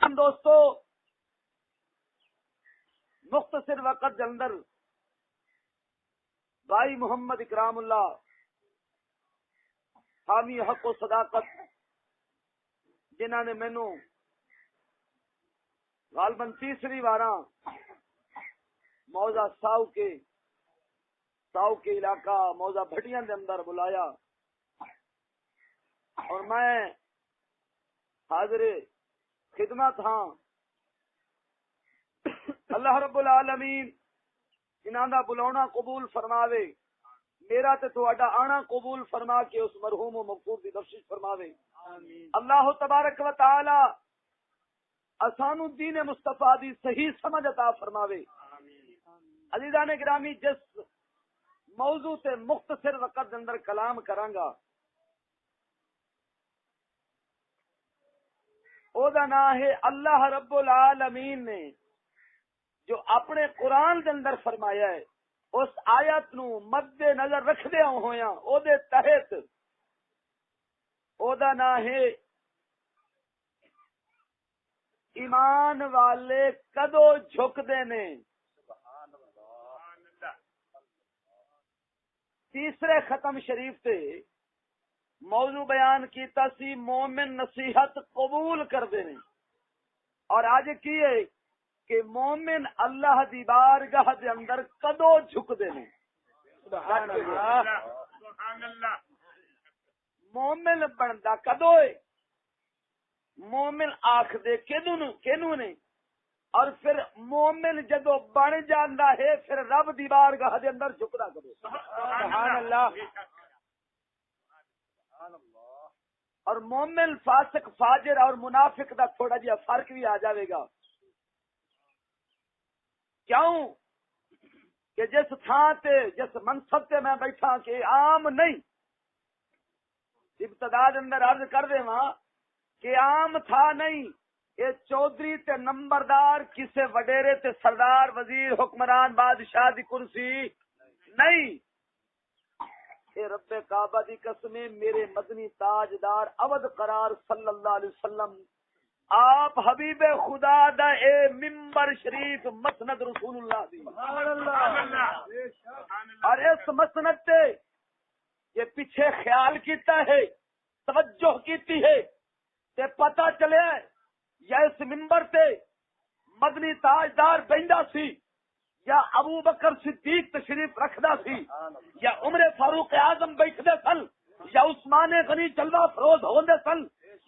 محترم دوستو، مختصر وقت کے اندر بھائی محمد اکرام اللہ حامی حق و صداقت جنہوں نے مینو غالباً تیسری بارہ موضع ساؤ کے علاقہ موضع بھٹیاں دے اندر بلایا اور میں حاضر خدمت ہاں۔ اللہ رب العالمین انہاں دا بلاونا قبول فرماوے، میرا تے تہاڈا آنا قبول فرما کے اس مرحوم و مغفور دی بخشش فرماوے۔ اللہ تبارک و تعالی اسانو دین مصطفیٰ دی صحیح سمجھ عطا فرماوے۔ عزیزان گرامی، جس موضوع تے مختصر وقت اندر کلام کرانگا او دا نام ہے اللہ رب العالمین نے جو اپنے قرآن دے اندر فرمایا ہے، اس آیت نو مد نظر رکھدے ہویا او دے تحت او دا نام ہے ایمان والے کدو جھکدے نے۔ تیسرے ختم شریف تے موضوع بیان کیتا سی مومن نصیحت قبول کردے نے، اور آج کی ہے کہ مومن اللہ دی بارگاہ دے اندر کدو جھکدے نے۔ سبحان اللہ۔ مومن بندا کدو ہے؟ مومن آکھ دے کینو نے، اور پھر مومن جدو بن جاندا ہے پھر رب دی بارگاہ دے اندر جھکدا کدو؟ سبحان اللہ۔ اور مومن، فاسق، فاجر اور منافق دا تھوڑا جہا فرق بھی آ جاوے گا۔ کیوں کہ جس تھان تے جس منصب تے میں بیٹھا کہ عام نہیں، ابتدا اندر عرض کر دے وہاں کہ عام تھا نہیں، یہ چودھری تے نمبردار کسے وڈیرے تے سردار وزیر حکمران بادشاہ دی کرسی نہیں، اے رب کعبہ دی قسمیں میرے مدنی تاجدار اود قرار صلی اللہ علیہ وسلم آپ حبیب خدا دا اے ممبر شریف مسند رسول اللہ دی، اور اس مسند تے یہ پیچھے خیال کیتا ہے، توجہ کیتی ہے تے پتہ چلے یا اس ممبر تے مدنی تاجدار بیندا سی، یا ابو بکر صدیق تشریف رکھدا سی، یا عمر فاروق اعظم بیٹھدے سن، یا عثمان غنی جلوہ فروز ہوندے سن،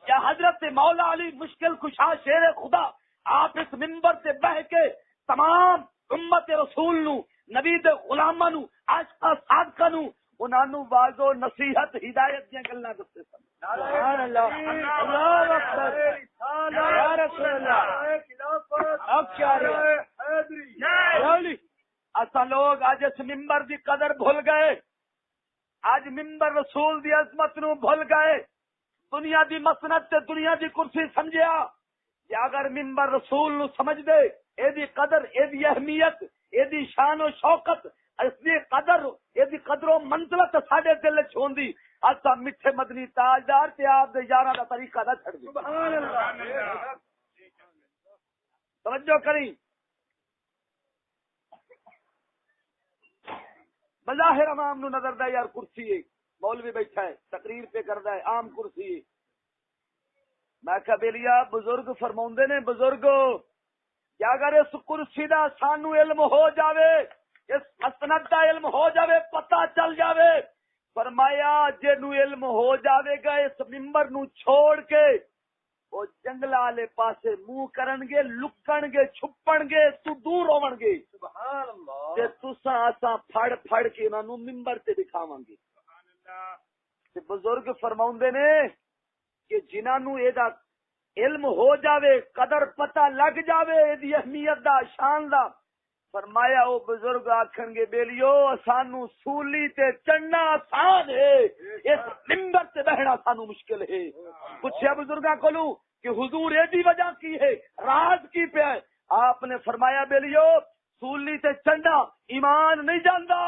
یا حضرت مولا علی مشکل کشا شیر خدا آپ اس ممبر سے بہ کے تمام امت رسول نو، نبی دے غلاماں نو، عاشقاں صادقاں نو انہاں نو واضح نصیحت ہدایت دیاں گلاں دستے سن۔ سبحان اللہ، اللہ اکبر، یا رسول اللہ، اب کیا رہی اسا لوگ آج اس ممبر دی قدر بھول گئے، آج ممبر رسول دی عظمت نو بھول گئے، دنیا دی مسند تے دنیا دی کرسی سمجھیا۔ کہ اگر ممبر رسول نو سمجھ دے، اے دی قدر، اے دی اہمیت، اے دی شان و شوکت، اس دی قدر، اے دی قدر و منزلت ساڈے دل وچ ہوندی، اسا میٹھے مدنی تاجدار تے آپ دے یاراں دا طریقہ نہ چھڑ دے۔ سبحان اللہ۔ توجہ کریں، بظاہر عوام نو نظر دے یار کرسی ہے، مولوی بیٹھا ہے تقریر پہ کردا ہے، عام کرسی ہے۔ میں کہا بیلیا بزرگ فرماوندے نے، بزرگ کہ اگر اس کرسی دا سانو علم ہو جاوے، اس مسند دا علم ہو جاوے، پتہ چل جاوے، فرمایا جنوں علم ہو جاوے گا اس ممبر نو چھوڑ کے وہ جنگل والے پاسے منہ کرن گے، لکن گے، چھپن گے، تو دور ہون گے۔ سبحان اللہ۔ تے تساں اساں پھڑ پھڑ کے انہاں نو ممبر تے دکھاواں گے۔ تے بزرگ فرماوندے نے کہ جنہاں نو اے دا علم ہو جاوے، قدر پتہ لگ جاوے اے دی اہمیت دا، شان دا، فرمایا او بزرگ آکھن گے بیلیو سانو سولی تے چڑھنا آسان ہے، اس ممبر تے بہنا سانو مشکل ہے۔ پوچھیا بزرگاں کولوں کہ حضور ایڈی وجہ کی ہے، راز کی پہ ہے؟ آپ نے فرمایا بیلیو سولی تے چڑھنا ایمان نہیں جاندا،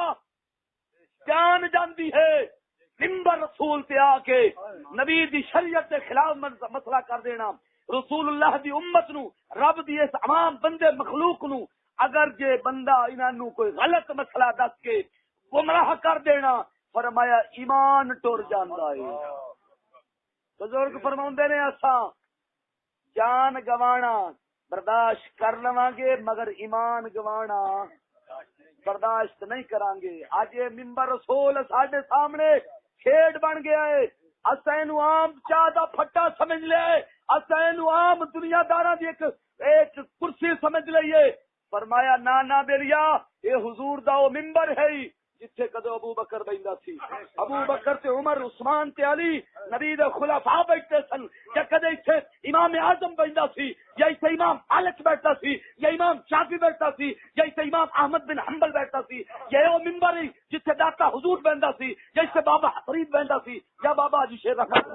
جان جاندی ہے، ممبر رسول تے آ کے نبی دی شریعت کے خلاف مسئلہ کر دینا، رسول اللہ دی امت نو، رب دی اس عوام بندے مخلوق نو اگر جے بندہ انہاں نو کوئی غلط مسئلہ دس کے گمراہ کر دینا، فرمایا ایمان ٹر جاندا ہے۔ بزرگ فرماوندے نے اساں جان گوانا برداشت کر لواں گے مگر ایمان گوانا برداشت نہیں کران گے۔ اج یہ ممبر رسول ساڈے سامنے کھیڈ بن گیا ہے، اساں اینو عام چاہ دا پھٹا سمجھ لیا ہے، اساں اینو عام دنیا داراں دی ایک کرسی سمجھ لئیے۔ فرمایا نا بیلیا، یہ حضور دا او ممبر ہے جتھے کدو ابو بکر بیندا سی، ابو بکر تے عمر عثمان تے علی نبی دے خلفاء بیٹھتے سن، یا کدے ایتھے امام اعظم بیندا سی، یا ایتھے امام مالک بیٹھتا سی، یا امام شافعی بیٹھتا سی، یا ایتھے امام احمد بن حنبل بیٹھتا سی، یہ او ممبر ہے جتھے داتا حضور بیندا سی، یا ایتھے بابا فرید بیندا سی، یا بابا حاجی شیر رحمت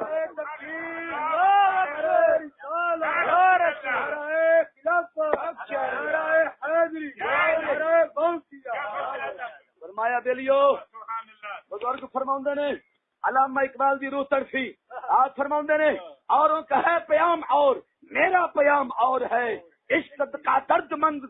فرمایا بیلیو بزرگ فرماؤندے نے، علامہ اقبال دی روح تڑفی آپ فرماؤندے نے، اوروں کا ہے پیام اور میرا پیام اور ہے، عشق کا درد مند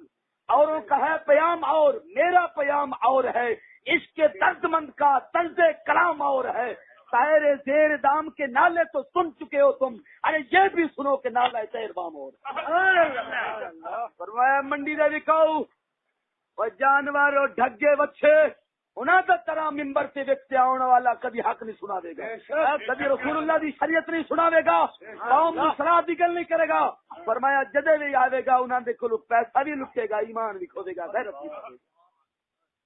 اوروں کا ہے پیام اور میرا پیام اور ہے، عشق درد مند کا طنز کلام اور ہے، شاعر زیر دام کے نالے تو سن چکے ہو تم، ارے یہ بھی سنو کہ نالہ تیر بام اور فرمایا منڈی دے وکاؤ اور جانور ڈھگے بچے انہاں دا طرح ممبر سے ویکھتے آنے والا کبھی حق نہیں سنا دے گا، کبھی رسول اللہ دی شریعت نہیں سناوے گا، قوم دی صلاح دی گل نہیں کرے گا۔ فرمایا جدے بھی آوے گا انہاں دے کولوں پیسہ بھی لٹے گا، ایمان بھی کھوے گا، غیرت بھی کھوے گا۔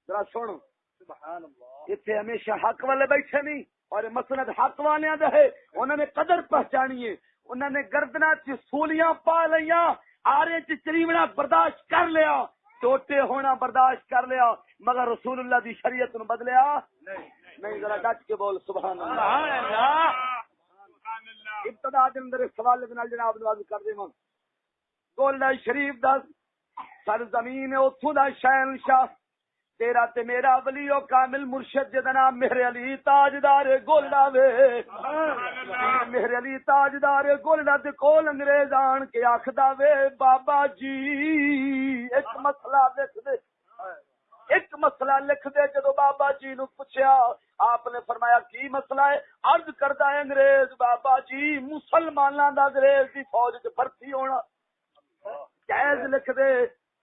ذرا سنو سبحان اللہ، اتنے ہمیشہ حق والے بیٹھے نہیں اور مسند حق والیاں دا ہے، انہوں نے قدر پہچانی ہے، انہوں نے گردنا چ سولیاں پا لیاں، آرے چ چریمنا برداشت کر لیا، ٹوٹے ہونا برداشت کر لیا، مگر رسول اللہ دی شریعت نو بدلیا نہیں۔ ذرا ڈٹ کے بول سبحان اللہ۔ ابتدا دے اندر سوال دے نال جناب نواز کر دیواں، گولڈا شریف دا سرزمین اوتھوں دا شہنشاہ تیرا تے میرا ولی او کامل مرشد جدا نام مہر علی تاجدار گولڈا وے، مہر علی تاجدار گولڈا دے کول انگریز آن کے آکھدا وے بابا جی ایک مسئلہ لکھ دے، ایک مسئلہ لکھ دے۔ جدو بابا جی نو پوچھیا آپ نے فرمایا کی مسئلہ ہے؟ عرض کردا ہے انگریز بابا جی مسلماناں دا انگریز دی فوج وچ بھرتی ہونا جائز لکھ دے۔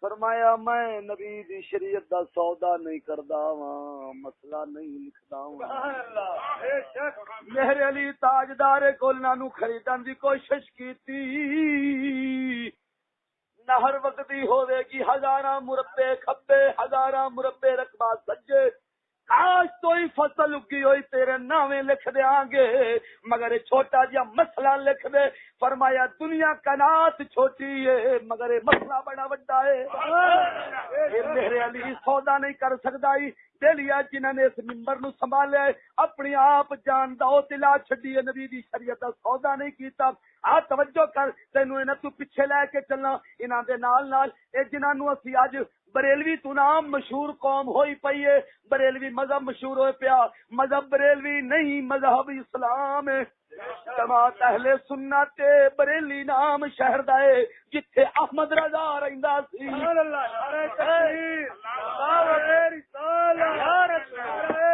فرمایا میں نبی دی شریعت دا سودا نہیں کردا واں، مسئلہ نہیں لکھدا واں۔ مہر علی تاجدار گولنا نو خریدن دی کوشش کیتی، نہر وگدی ہوے گی ہزاراں مربے کھبے ہزاراں مربے رقبہ سجے، کاش تو ہی فصل اگی ہوئی تیرے نامے لکھ دیاں گے، مگر چھوٹا جا مسئلہ لکھ دے۔ فرمایا دنیا کائنات چھوٹی ہے مگر یہ مسئلہ بڑا بڑا ہے، میرے علی سودا نہیں کر سکتا ہی دلیا جنہوں نے اس ممبر نو سنبھالیا ہے اپنی آپ جان دو تلا چھڈی ہے، نبی دی شریعت دا سودا نہیں کیتا۔ آ توجہ کر، تینوں انہاں تو پیچھے لے کے چلنا، انہاں دے نال نال اے جنہاں نو اسی اج بریلوی تو نام مشہور قوم ہوئی پئی ہے، بریلوی مذہب مشہور ہوئے پیا، مذہب بریلوی نہیں مذہب اسلام ہے۔ جماعت اہل سنت بریلی نام شہر دا ہے جتھے احمد رضا رہندا سی۔ سبحان اللہ، نعرہ تکبیر، اللہ رسالہ، یا رسول اللہ،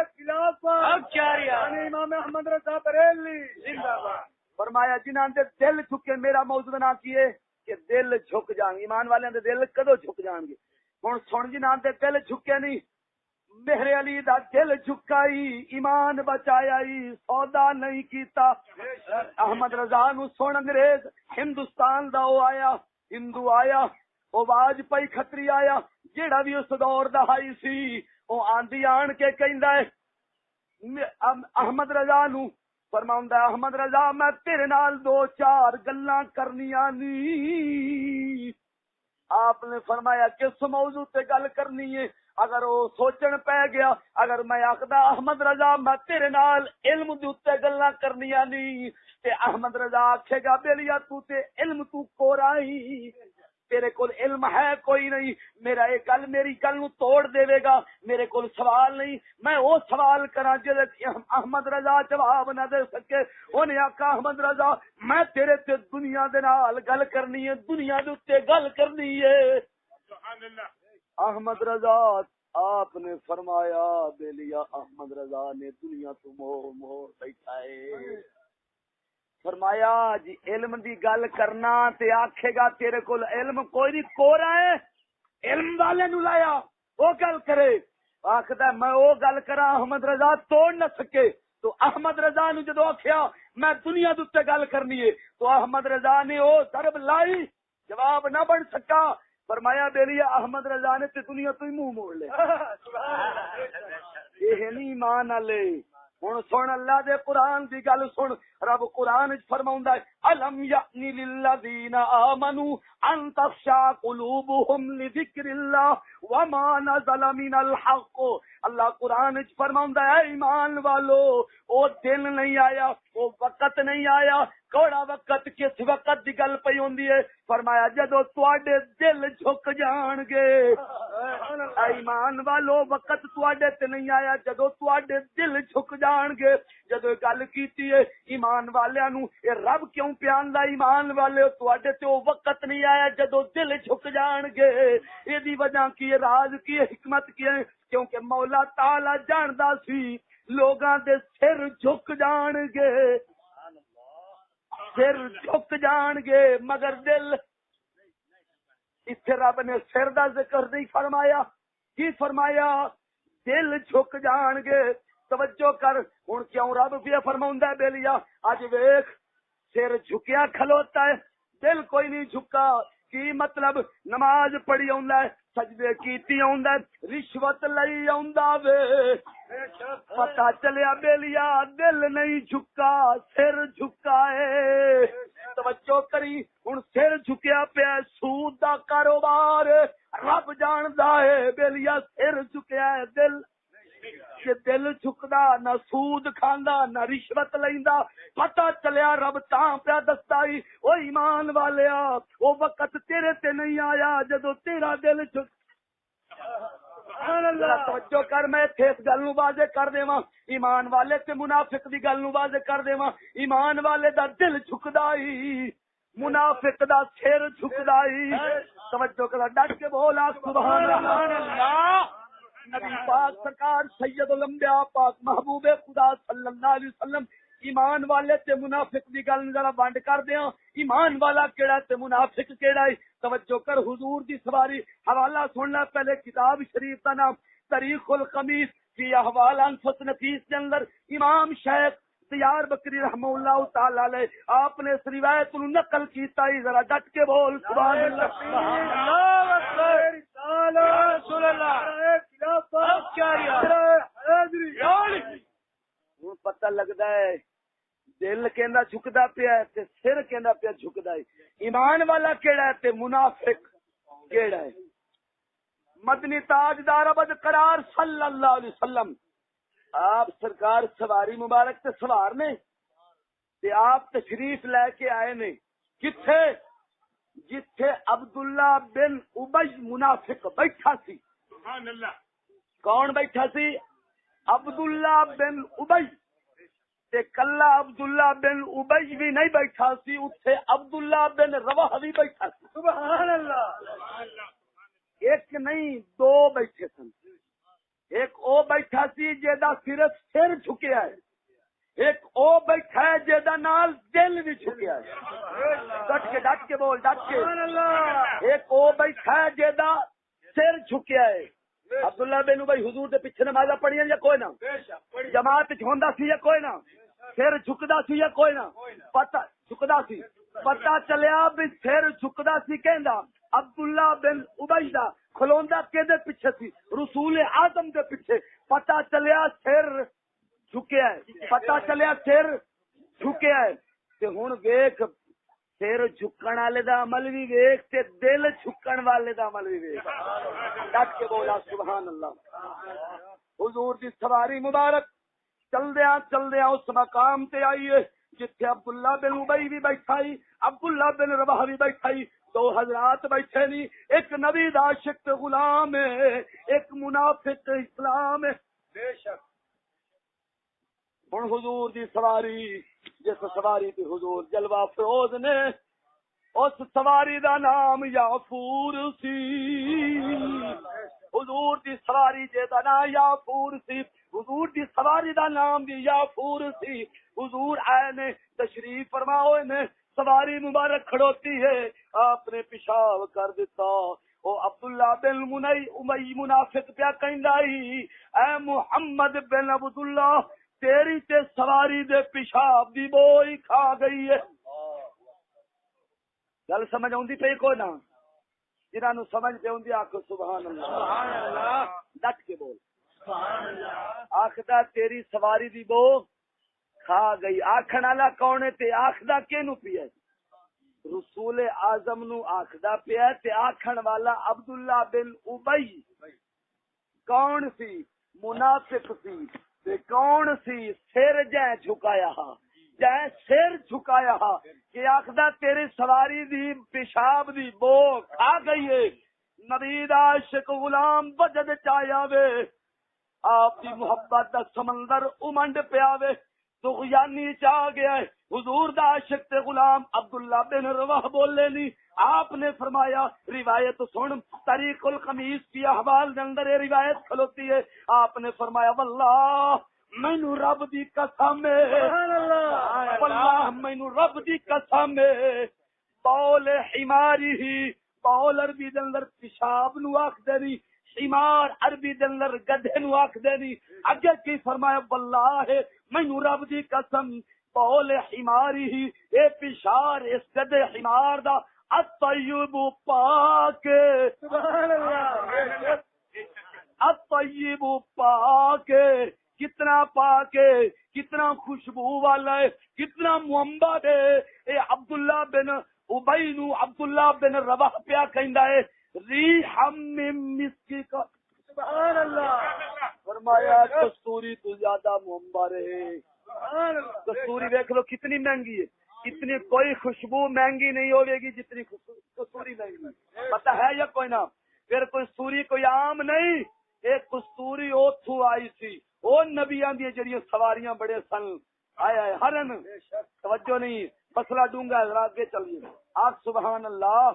امام احمد رضا بریلی زندہ باد۔ فرمایا جنہاں دے دل جھکے، میرا موضوع نہ کیے کہ دل جھک جان، ایمان والے دے دل کدو جھک جان گے؟ ہن سن جنہاں دے دل جھکے نہیں، مہر علی دا دل جھکائی، ایمان بچائی، سودا نہیں کیتا۔ احمد رضا نو سن انگریز ہندوستان دا او آیا، ہندو آیا، او باج پئی کھتری آیا جیڑا بھی اس دور دا ہائی سی، او آندی آن کے کہندا ہے احمد رضا نو، فرماوندا احمد رضا میں تیرے نال دو چار گلاں کرنیاں نی۔ آپ نے فرمایا کس موضوع تے گل کرنی ہے؟ اگر وہ سوچن پہ گیا، اگر میں آخدا احمد رضا میں تیرے نال علم دے اوتے گلاں کرنیاں نہیں تے احمد رضا آکھے گا بیلیا تو تے علم تو کورائی، تیرے کول علم ہے کوئی نہیں، میرا یہ گل میری گل نو توڑ دے گا، میرے کول سوال نہیں، میں وہ سوال کراں جے احمد رضا جواب نہ دے سکے۔ انہیں آکھا احمد رضا میں تیرے تے دنیا دے نال گل کرنی ہے، دنیا دے اوتے گل کرنی ہے۔ سبحان اللہ۔ احمد رضا آپ نے فرمایا بے لیا احمد رضا نے دنیا تو موہ بیٹھا ہے۔ فرمایا جی علم دی گل کرنا تے آکھے گا تیرے کول علم کوئی نہیں، کورا ہے، علم والے نو لایا وہ گل کرے۔ آکھدا میں وہ گل کراں احمد رضا توڑ نہ سکے، تو احمد رضا نو جدو آکھیا میں دنیا دے تے گل کرنی ہے تو احمد رضا نے او ضرب لائی، جواب نہ بن سکا۔ فرمایا بے لیا احمد رضا نے تے دنیا تو ہی منہ موڑ لے۔ یہ نہیں ایمان والے۔ ہن سن اللہ دے قرآن دی گل سن، رب قرآن وچ فرماوندا ہے الم یعنی للذین آمنوا ان تخشع قلوبهم لذکر اللہ وما نزل من الحق۔ اللہ قرآن وچ فرماوندا ہے ایمان والو او دن نہیں آیا، او وقت نہیں آیا، کوڑا وقت کس وقت دی گل پئی ہوندی ہے؟ فرمایا جدو تواڈے دل جھک جان گے۔ ایمان والو وقت تواڈے تے نہیں آیا جدو تواڈے دل جھک جان گے۔ جدو گل کیتی ہے ایمان والیاں نو اے رب کیوں پیاندا ایمان والے تواڈے تے او وقت نہیں آیا جدو دل جھک جان گے۔ اے دی وجہ کی ہے، راز کی ہے، حکمت کی ہے؟ کیونکہ مولا تعالی جاندا سی لوگاں دے سر جھک جان گے، سر جھک جان گے مگر دل۔ اتنے رب نے سر دا ذکر نہیں فرمایا، کی فرمایا؟ دل جھک جان گے۔ توجہ کر ہن کیوں رب پیا فرماوندا ہے بے لیا اج ویکھ سر جھکیا کھلوتا ہے دل کوئی نہیں جھکا۔ کی مطلب؟ نماز پڑھی آندا ہے، سجدے کیتی آندا ہے، رشوت لئی آندا وے، پتہ چلیا بے لیا دل نہیں جھکا، سر جھکا ہے۔ توجہ کری ہن سر جھکیا پیا سود دا کاروبار، رب جاندا ہے بے لیا سر جھکیا ہے دل، کہ دل جھکدا نہ سود کھاندا نہ رشوت لیندا۔ پتہ چلیا رب تاں پیا دستا ہی او ایمان والیا او وقت تیرے تے نہیں آیا جدو تیرا دل جھک۔ توجہ کر میں اس گل نو واضح کر دیواں، ایمان والے تے منافق دی گل نو واضح کر دیواں۔ ایمان والے دا دل جھکدا ہی، منافق دا سر جھکدا ہی۔ توجہ کر ڈٹ کے بولا سبحان اللہ۔ نبی پاک سرکار سید الانبیاء پاک محبوب خدا صلی اللہ علیہ وسلم ایمان والے تے منافق دی گل ذرا ونڈ کر دیاں۔ ایمان والا کیڑا تے منافق کیڑا ہے؟ توجہ کر حضور دی سواری حوالہ سننا پہلے کتاب شریف کا نام تاریخ الخمیس فی احوال انفس نفیس کے اندر امام شیخ دیار بکری رحمہ اللہ تعالی علیہ آپ نے اس روایت کو نقل کیتا ہی، ذرا ڈٹ کے بول سبحان اللہ۔ اللہ اکبر رسول اللہ۔ پتہ لگتا ہے دل کہندا جھکدا پیا تے سر کہندا پیا جھکدا ہے۔ ایمان والا کیڑا ہے تے منافق کیڑا ہے؟ مدنی تاجدار ابد قرار صلی اللہ علیہ وسلم آپ سرکار سواری مبارک تے سوار نے تے آپ تشریف لے کے آئے نے کتھے؟ جتھے عبداللہ بن ابی منافق بیٹھا سی۔ سبحان اللہ۔ کون بیٹھا سی؟ عبداللہ بن ابی۔ تے کلا عبداللہ بن ابی بھی نہیں بیٹھا سی، اتھے عبداللہ بن رواحہ بھی بیٹھا سی۔ سبحان اللہ۔ ایک نہیں دو بیٹھے سن، ایک او بیٹھا سی جیدا صرف سر جھکیا ہے، ایک او بیٹھا ہے جیدا نال دل بھی جھکیا ہے۔ ڈٹ کے بول ڈٹ کے۔ ایک او بیٹھا ہے جیدا سر جھکیا ہے۔ عبداللہ بن ابی حضور دے پیچھے نمازاں پڑھیاں یا کوئی نہ؟ جماعت وچ ہوندا سی یا کوئی نہ؟ سر جھکدا سی یا کوئی نہ؟ پتہ جھکدا سی، پتہ چلیا بھی سر جھکدا سی کہندا عبداللہ بن ابی دا کھلوندا کدے پیچھے سی؟ رسول اعظم دے پیچھے۔ پتہ چلیا سر جھکیا ہے، پتہ چلیا سر جھکیا ہے۔ تے ہن ویکھ سر جھکن والے دا عمل بھی ویکھ تے دل جھکن والے دا عمل بھی ویکھ۔ ڈٹ کے بولا سبحان اللہ۔ حضور دی سواری مبارک چلدیاں اس مقام تے آئیے جتھے عبداللہ بن ابی بھی بیٹھا ہی، عبداللہ بن رواحہ بھی بیٹھا ہی، دو حضرات بیٹھے نہیں، ایک نبی دا عاشق غلام ہے، ایک منافق اسلام ہے. بے شک. ہن حضور دی سواری، جس سواری تے حضور جلوہ فروز نے، اس سواری دا نام یافور سی. حضور دی سواری جے دا نام یافور سی، حضور دی سواری دا نام بھی یافور سی. حضور آئے نے، تشریف فرماؤ نے، سواری مبارک کھڑوتی ہے، آپ نے پیشاب کر دیتا. او عبداللہ بن امی منافق پیا کہندائی، اے محمد بن عبداللہ، تیری تے سواری دے پیشاب دی بوئی کھا گئی ہے. گل سمجھ آؤندی پئی کوئی نہ؟ جنہاں نو سمجھ پہ آؤندی آکھو سبحان اللہ. سبحان اللہ. ڈٹ کے بول سبحان اللہ. آکھدا تیری سواری دی بو کھا گئی. آکھن والا کون ہے تے آکھدا کینو پیا؟ رسول اعظم نو آکھدا پیا تے آکھن والا عبداللہ بن ابی کون سی؟ منافق سی. تے کون سی؟ سر جے جھکایا ہا، جے سر جھکایا ہا کہ آکھدا تیری سواری دی پیشاب دی بو کھا گئی ہے. نبی دا عاشق غلام وجد چایا وے، آپ دی محبت دا سمندر امنڈ پیا وے، طغیانی چاہ گیا ہے. حضور دا عاشق تے غلام عبداللہ بن رواح بولے نہیں. آپ نے فرمایا، روایت سن، طریق القمیص کی احوال دے اندر یہ روایت کھلوتی ہے. آپ نے فرمایا واللہ مینو رب دی قسم ہے، واللہ مینو رب دی قسم ہے، بول حماری ہی، بول عربی دے اندر پیشاب نو آکھدے نہیں، حمار عربی دے اندر گدھے نو آکھدے نہیں. اگے کی فرمایا واللہ مینو رب دی قسم، بول حماری ہی، اے پیشار اس گدھے حمار دا الطیب پاک، سبحان اللہ، الطیب پاک، کتنا پاک ہے، کتنا خوشبو والا ہے، کتنا معمبر ہے. اے عبداللہ بن ابی نو عبداللہ بن رواح پیا کہندا ہے ریحم من مسکی کا، سبحان اللہ. فرمایا کستوری تو زیادہ معمبر ہے. کستوری دیکھ لو کتنی مہنگی ہے، اتنی کوئی خوشبو مہنگی نہیں ہوے گی جتنی کستوری مہنگی. پتہ ہے یا کوئی نہ؟ پھر کستوری کوئی عام نہیں، ایک کستوری اوتھو آئی سی، او نبیاں دی جڑیاں سواریاں بڑے سن، آئے آئے ہرن. توجہ نہیں، مسئلہ ڈونگا ہے، آگے چلیے. آپ سبحان اللہ.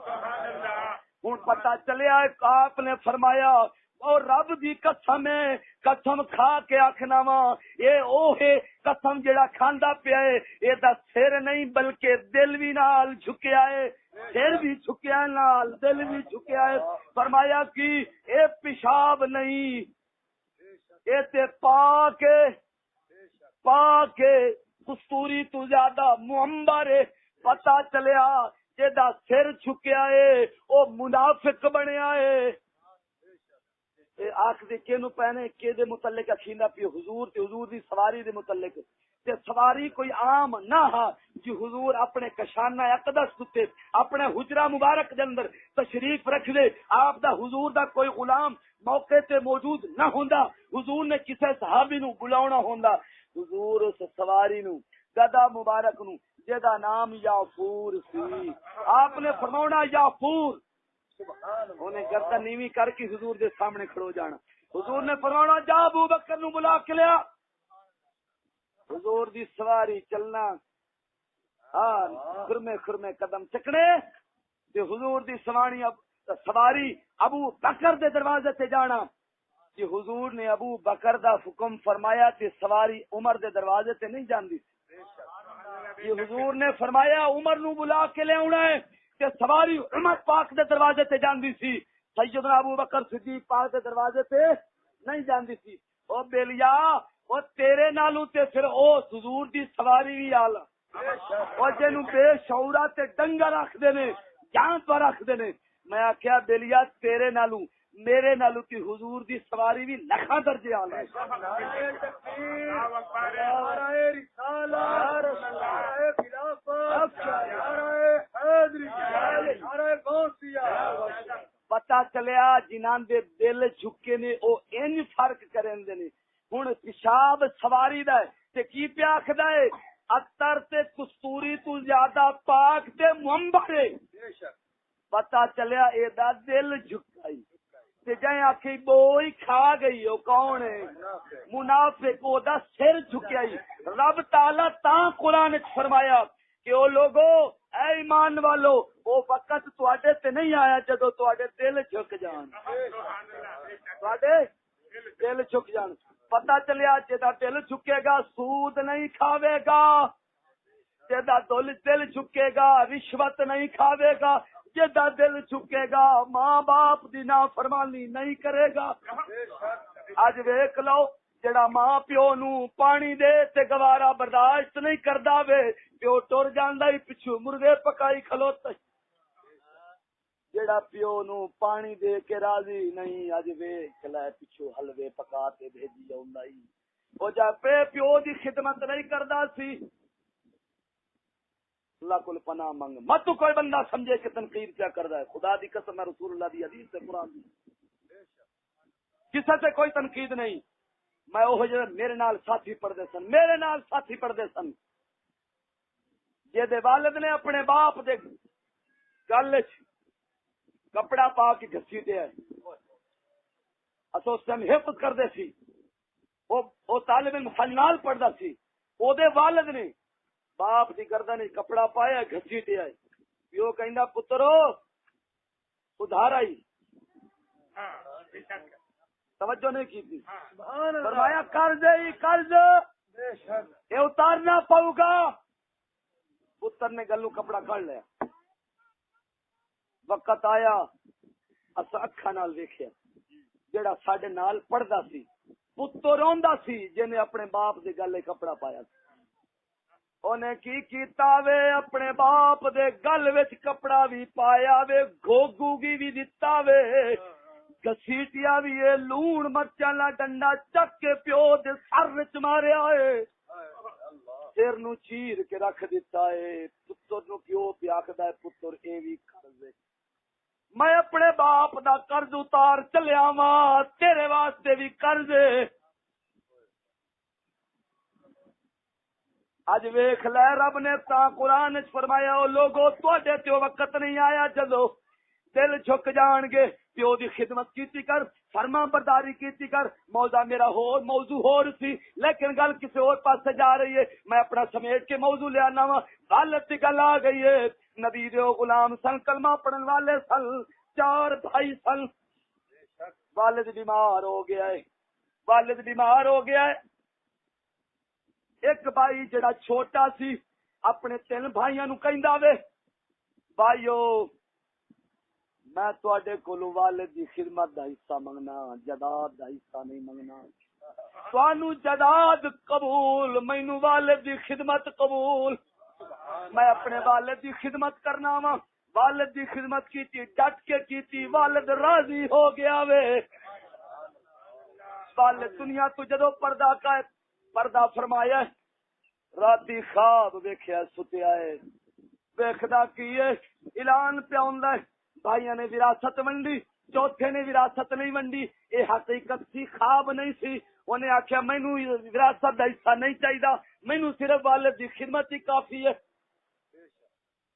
ہوں پتہ چلیا آپ نے فرمایا اور رب دی قسم ہے، قسم کھا کے آکھنا وا اے او ہے قسم جڑا کھاندا پیا ہے، اے دا سر نہیں بلکہ دل بھی نال جھکیا ہے، سر بھی جھکیا نال دل بھی جھکیا ہے. فرمایا کہ اے پیشاب نہیں، اے تے پاک ہے، پاک ہے، کستوری تو زیادہ معمبر ہے. پتہ چلیا جیدا سر جھکیا ہے او منافق بنیا ہے. آخ دے کینو پہنے کے دے متعلق اکھیندا پی حضور تے حضور دی سواری دے متعلق تے سواری کوئی عام نہ ہا جی. حضور اپنے کشانہ اقدس تے اپنے حجرہ مبارک دے اندر تشریف رکھ دے، آپ دا حضور دا کوئی غلام موقع تے موجود نہ ہوندا، حضور نے کسے صحابی نو بلاونا ہوندا. حضور اس سواری نو گدا مبارک نو جدا نام یافور سی، آپ نے فرماونا یافور، انہیں گردن نیوی کر کے حضور دے سامنے کھڑو جانا. حضور نے فرمانا جا ابو بکر نو بلا کے لیا. حضور دی سواری چلنا، ہاں خرمے خرمے قدم چکنے تے حضور دی سواری ابو بکر دے دروازے تے جانا. جی حضور نے ابو بکر دا حکم فرمایا تے سواری عمر دے دروازے تے نہیں جاندی. یہ حضور نے فرمایا عمر نو بلا کے لے آنا ہے کہ سواری عمر پاک دے دروازے تے جاندی سی، سیدنا ابو بکر صدیق پاک دے دروازے تے نہیں جاندی سی. او بیلیا او تیرے نالوں تے پھر او حضور دی سواری بھی آلا او جنوں بے شعورا تے ڈنگر رکھ دے نے، جان پر رکھ دے نے. میں آکھیا بیلیا تیرے نالوں میرے نالوں تی حضور دی سواری بھی لکھاں درجے آلا ہے. پتا چلیا جنہاں دے دل جھکے نے او انج فرق کرن دے نے. ہن پیشاب سواری دا ہے تے کی پیا آکھدا ہے اتر تے کستوری تو زیادہ پاک تے معمبر ہے. پتا چلیا اے دا دل جھکائی تے جائیں آکھی بوئی کھا گئی ہو کون ہے منافق او دا سر جھکائی رب تعالی تاں قرآن وچ فرمایا کہ او لوگو اے ایمان والو او وقت تواڈے تے نہیں آیا جدو تواڈے دل جھک جان تواڈے دل جھک جان پتا چلیا جدا دل جھکے گا سود نہیں کھاوے گا جدا دل جھکے گا رشوت نہیں کھاوے گا جدا دل جھکے گا ماں باپ دی نافرمانی نہیں کرے گا اج ویکھ لو جڑا ماں پیو نو پانی دے تے گوارا برداشت نہیں کردا وے پیو ٹر جاندا ہی پچھو مرغے پکائی کھلوتا جڑا پیو نو پانی دے کے راضی نہیں اج ویکھ لے پچھو حلوے پکا کے بھیجی آوندا ہی او جا پیو دی خدمت نہیں کردا سی اللہ کو پناہ منگ مت کوئی بندہ سمجھے کہ تنقید کیا کر رہا ہے خدا دی قسم ہے رسول اللہ دی حدیث سے قرآن دی کسی سے کوئی تنقید نہیں میں وہ میرے نال ساتھی پڑھتے سن جے والد نے اپنے باپ دے گل کپڑا پا کے گسی دیا اس ٹائم حفظ کرتے سی وہ طالب علم فنال پڑھتا سی او دے والد نے باپ دی گردن کپڑا پایا گسی دیا پیو کہندا پترو ادھار آئی توجہ نہیں کی تھی فرمایا قرض یہ اتارنا پاؤ گا پتر نے گلو کپڑا کھڑ لیا وقت آیا اسا اکھاں نال ویکھیا جیڑا ساڈے نال پڑھدا سی پتر روندا سی جنے اپنے باپ دے گلے کپڑا پایا سی اونے کی کیتا وے اپنے باپ دے گل وچ کپڑا بھی پایا وے گھوگو بھی دتا وے گسیٹیا بھی ہے لون مرچاں لا ڈنڈا چک کے پیو دے سر وچ ماریا ہے سر نو چیر کے رکھ دیتا ہے پتر نو پیو پیا آکھدا ہے پتر اے وی قرض میں اپنے باپ دا قرض اتار چلیا واں تیرے واسطے بھی قرض اج ویکھ لے رب نے تا قرآن وچ فرمایا او لوگو تواڈے تے وقت نہیں آیا جدو دل جھک جان گے پیو دی خدمت کیتی کر فرما برداری کیتی کر موضوع ہور سی لیکن گل کسی اور پاسے جا رہی ہے میں اپنا سمیٹ کے موضوع لے آنا وا غلط دی گل آ گئی ہے نبی دے غلام سن کلمہ پڑھن والے سن 4 بھائی سن والد بیمار ہو گیا ہے ایک بھائی جڑا چھوٹا سی اپنے 3 بھائیاں نو کہندا وے بھائیو میں تواڈے کولوں والد دی خدمت دا حصہ منگنا جداد دا حصہ نہیں منگنا تانوں جداد قبول مینوں والد دی خدمت قبول میں اپنے والد دی خدمت کرنا وا والد دی خدمت کیتی ڈٹ کے کیتی والد راضی ہو گیا وے والد دنیا تو جدو پردہ فرمایا راتی خواب ویکھیا ستیا ہے ویکھدا کی ہے اعلان پہ ہوندا ہے بھائیاں نے وراثت ونڈی چوتھے نے وراثت نہیں ونڈی اے حقیقت سی خواب نہیں سی انہیں آخیا مینوں وراثت دا حصہ نہیں چاہیے مینوں صرف والد دی خدمت ہی کافی ہے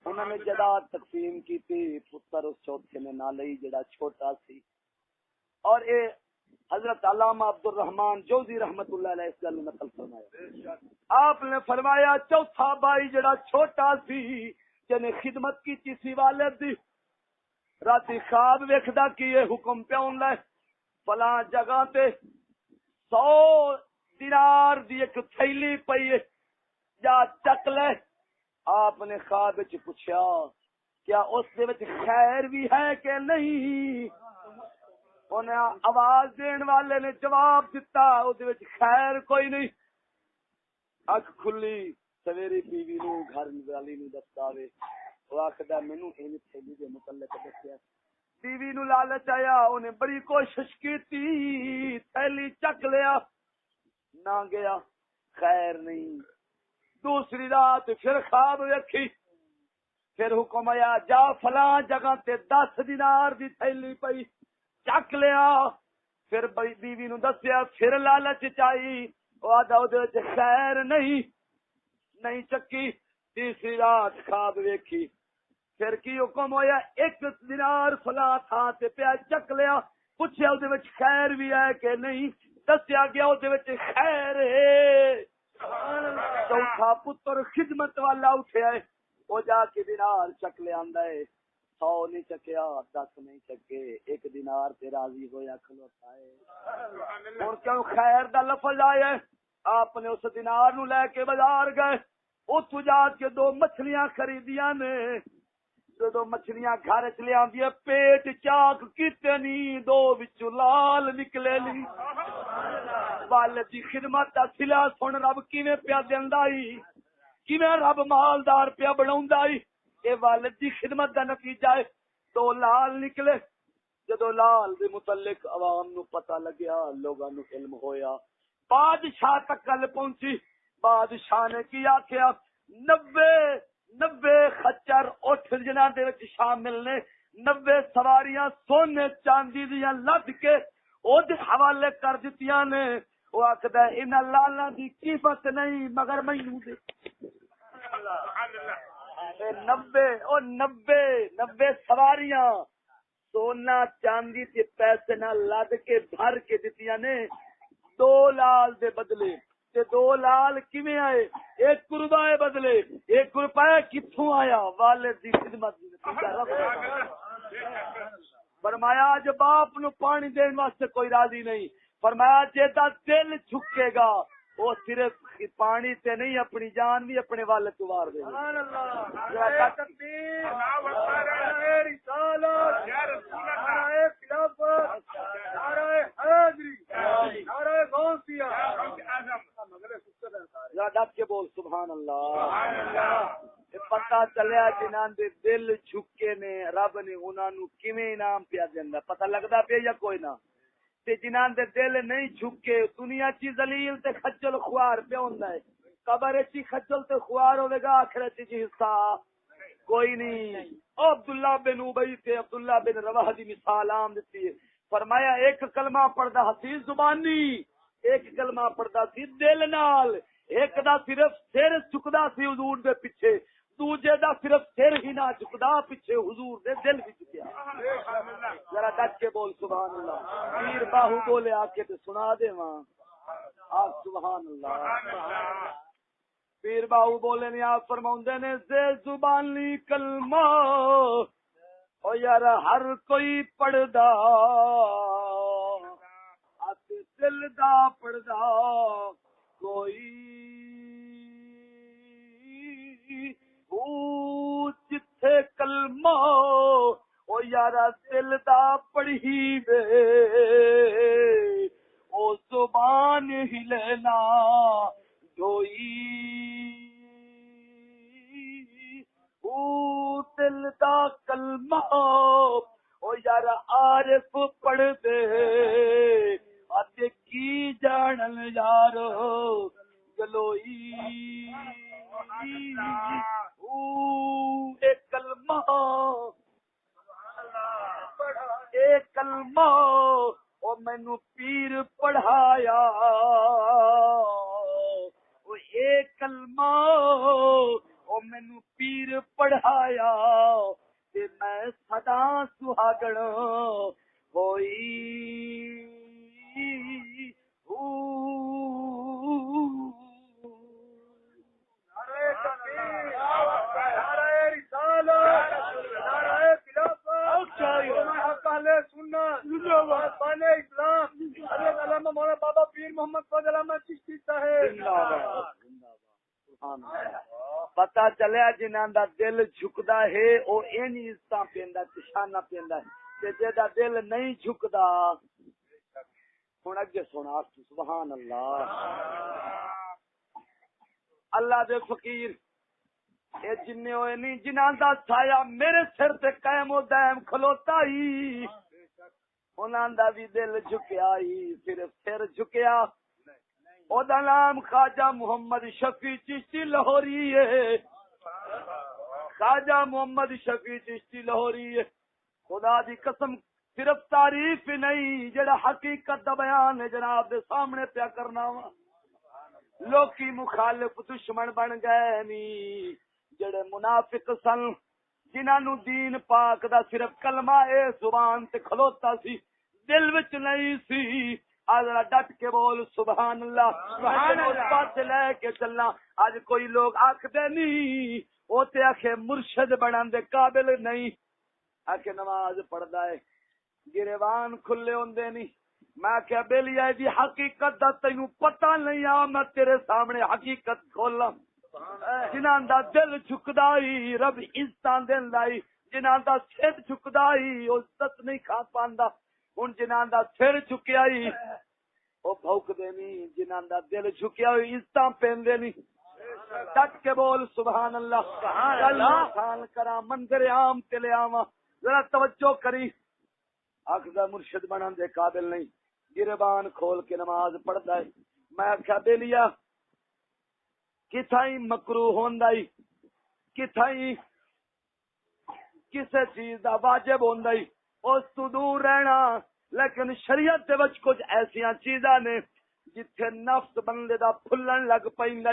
انہوں نے جداد تقسیم کی تھی پتر اس چوتھے نے نہ لئی جڑا چھوٹا سی اور اے حضرت علامہ عبد الرحمن جوزی رحمت اللہ علیہ اس گل نقل فرمایا آپ نے فرمایا چوتھا بھائی جڑا چھوٹا سی جنے خدمت کی سی والد دی راتی خواب ویکھدا کی حکم پہ ہوندا ہے فلاں جگہ تے 100 دینار دی ایک تھیلی پئی ہے جا چک لے آپ نے خواب وچ پوچھا کیا اس دے وچ خیر بھی ہے کہ نہیں انہیں آواز دین والے نے جواب دیتا اس دے وچ خیر کوئی نہیں اکھ کھلی سویری بیوی نو گھر والی نو دستا وے وہ آخدا مینوں این تھیلی دے متعلق دسیا بیوی نو لالچ آیا انہیں بڑی کوشش کیتی تھیلی چک لیا نہ گیا خیر نہیں دوسری رات پھر خواب ویکھی پھر حکم آیا جا فلاں جگہ تے 10 دینار دی تھیلی پئی چک لیا پھر بیوی نو دسیا پھر لالچ چائی خیر نہیں چکی تیسری رات خواب ویکھی پھر کی حکم ہویا 1 دینار فلاں تھا تے پیا چک لیا پوچھیا او دے وچ خیر بھی ہے کہ نہیں دسیا گیا او دے وچ خیر ہے چوتھا پتر خدمت والا اٹھیا ہے وہ جا کے دینار چک لے آندا ہے 100 نہیں چکیا 10 نہیں چکے 1 دینار تے راضی ہویا کھلوتا ہے اور کیوں خیر دا لفظ آیا ہے آپ نے اس دینار نو لے کے بازار گئے اتو جا کے 2 مچھلیاں خریدیاں نے جدو مچھلیاں گھر چ لیا پیٹ چاک کیتے نہیں 2 وچوں لال نکلے نہیں والد دی خدمت دا صلہ سن رب کیویں پیا دیندا ائی کیویں رب مالدار پیا بناوندا ائی اے والد دی خدمت دا نتیجہ ہے 2 لال نکلے جدو لال دے متعلق عوام نو پتہ لگیا لوگاں نو علم ہویا بادشاہ تک گل پہنچی بادشاہ نے کی آکھیا 90 خچر اٹھ جنہاں دے وچ شامل نے 90 سواریاں سونے چاندی دیاں لد کے او دے حوالے کر دتیاں نے او آکھدا انہاں لالاں دی قیمت نہیں مگر مینوں دے 90 سواریاں سونا چاندی تے پیسے نہ لد کے بھر کے دتیاں نے 2 لال دے بدلے تے 2 لال کیویں آئے 1 روپے بدلے 1 روپے کتھوں آیا والد دی خدمت دی نتیجہ رب فرمایا جو باپ نو پانی دین واسطے کوئی راضی نہیں فرمایا جیدا دل جھکے گا وہ صرف پانی تے نہیں اپنی جان بھی اپنے والد کو وار دے سبحان اللہ تکبیر اللہ اکبر رسالت یا رسول اللہ خلافت نعرہ حیدری نعرہ غوثیہ یا ڈٹ کے بول سبحان اللہ پتہ چلیا جنہاں دے دل جھکے نے رب نے انہاں نو کیویں انعام پیا دیندا پتہ لگدا پیا یا کوئی نہ تے جنہاں دے دل نہیں جھکے دنیا چی ذلیل تے خجل خوار پیا ہوندا ہے قبر چی خجل تے خوار ہوے گا آخرت چی حصہ کوئی نہیں عبداللہ بن ابی تے عبداللہ بن رواحہ دی مثال عام دتی ہے فرمایا 1 کلمہ پڑھدا سی زبانی 1 کلمہ پڑھدا سی دل نال 1 دا صرف سر جھکدا سی حضور دے پیچھے دوجے دا صرف سر ہی نہ جھکدا پیچھے حضور دے دل بھی جھکیا ذرا ڈٹ کے بول سبحان اللہ پیر باہو بولے آ کے تے سنا دیواں آپ سبحان اللہ پیر باہو بولے نے آپ فرماوندے نے زے زبانی کلمہ او یار ہر کوئی پڑھدا ات دل دا پڑھدا کوئی جتھے کلمہ او یارا دل دا پڑھی وے او زبان ہی لینا ڈوئی او دل دا کلمہ او یارا عارف پڑھ دے اتے کی جانن یارو گلوئی ایک کلمہ او مینو پیر پڑھایا ایک کلمہ او مینو پیر پڑھایا تے میں سدا سہاگن ہوئی بابا پیر محمد فضل احمد چشتی پتا چلیا جنہاں دا دل جھکدا ہے او اینی عزتاں پیندا شاناں پیندا تے جیدا دل نہیں جھکدا ہن اگے سنا سبحان اللہ اللہ دے فقیر اے جننے ہوئے نہیں جنہاں دا سایہ میرے سر تے قائم و دائم کھلوتا ہی انہاں دا بھی دل جھکیا ہی صرف سر جھکیا او دا نام خواجہ محمد شفیع چشتی لاہوری ہے خواجہ محمد شفیع چشتی لاہوری ہے خدا دی قسم صرف تعریف ہی نہیں جڑا حقیقت دا بیان ہے جناب دے سامنے پیا کرنا وا لوکی مخالف دشمن بن گئے نی جڑے منافق سن جنہاں نو دین پاک دا صرف کلمہ اے زبان تے کھلوتا سی، دل وچ نہیں سی، آج ڈٹ کے بول سبحان اللہ۔ سبحان اللہ۔ پاس لے کے چلنا، آج کوئی لوگ آکھدے نہیں او تے آکھے مرشد بنان دے قابل نہیں، آکھے نماز پڑھدا ہے، گریوان کھلے ہوندے نہیں۔ میں کہ بیلیا دی حقیقت دا تینوں پتہ نہیں آ، میں تیرے سامنے حقیقت کھولاں۔ جنہاں دا دل جھکدائی رب عزتاں دیندا، جنہاں دا سر جھکدائی او عزت نہیں کھا پاندا۔ ہن جنہاں دا سر جھکیا ہی او بھوک دے نہیں، جنہاں دا دل جھکیا ہوئی عزتاں پیندے نہیں۔ ڈٹ کے بول سبحان اللہ۔ سبحان اللہ۔ خال کرا منظر عام تے لے آواں، ذرا توجہ کری۔ آخدا مرشد بنان دے قابل نہیں، گربان کھول کے نماز پڑھدا ہے۔ میں آخیا بیلیا کتھائیں مکروہ ہوندائی، کتھائیں کسے چیز دا واجب ہوندائی، اس تو دور رہنا، لیکن شریعت دے وچ کچھ ایسیاں چیزاں نے جتھے نفس بندے دا پھلن لگ پیندا،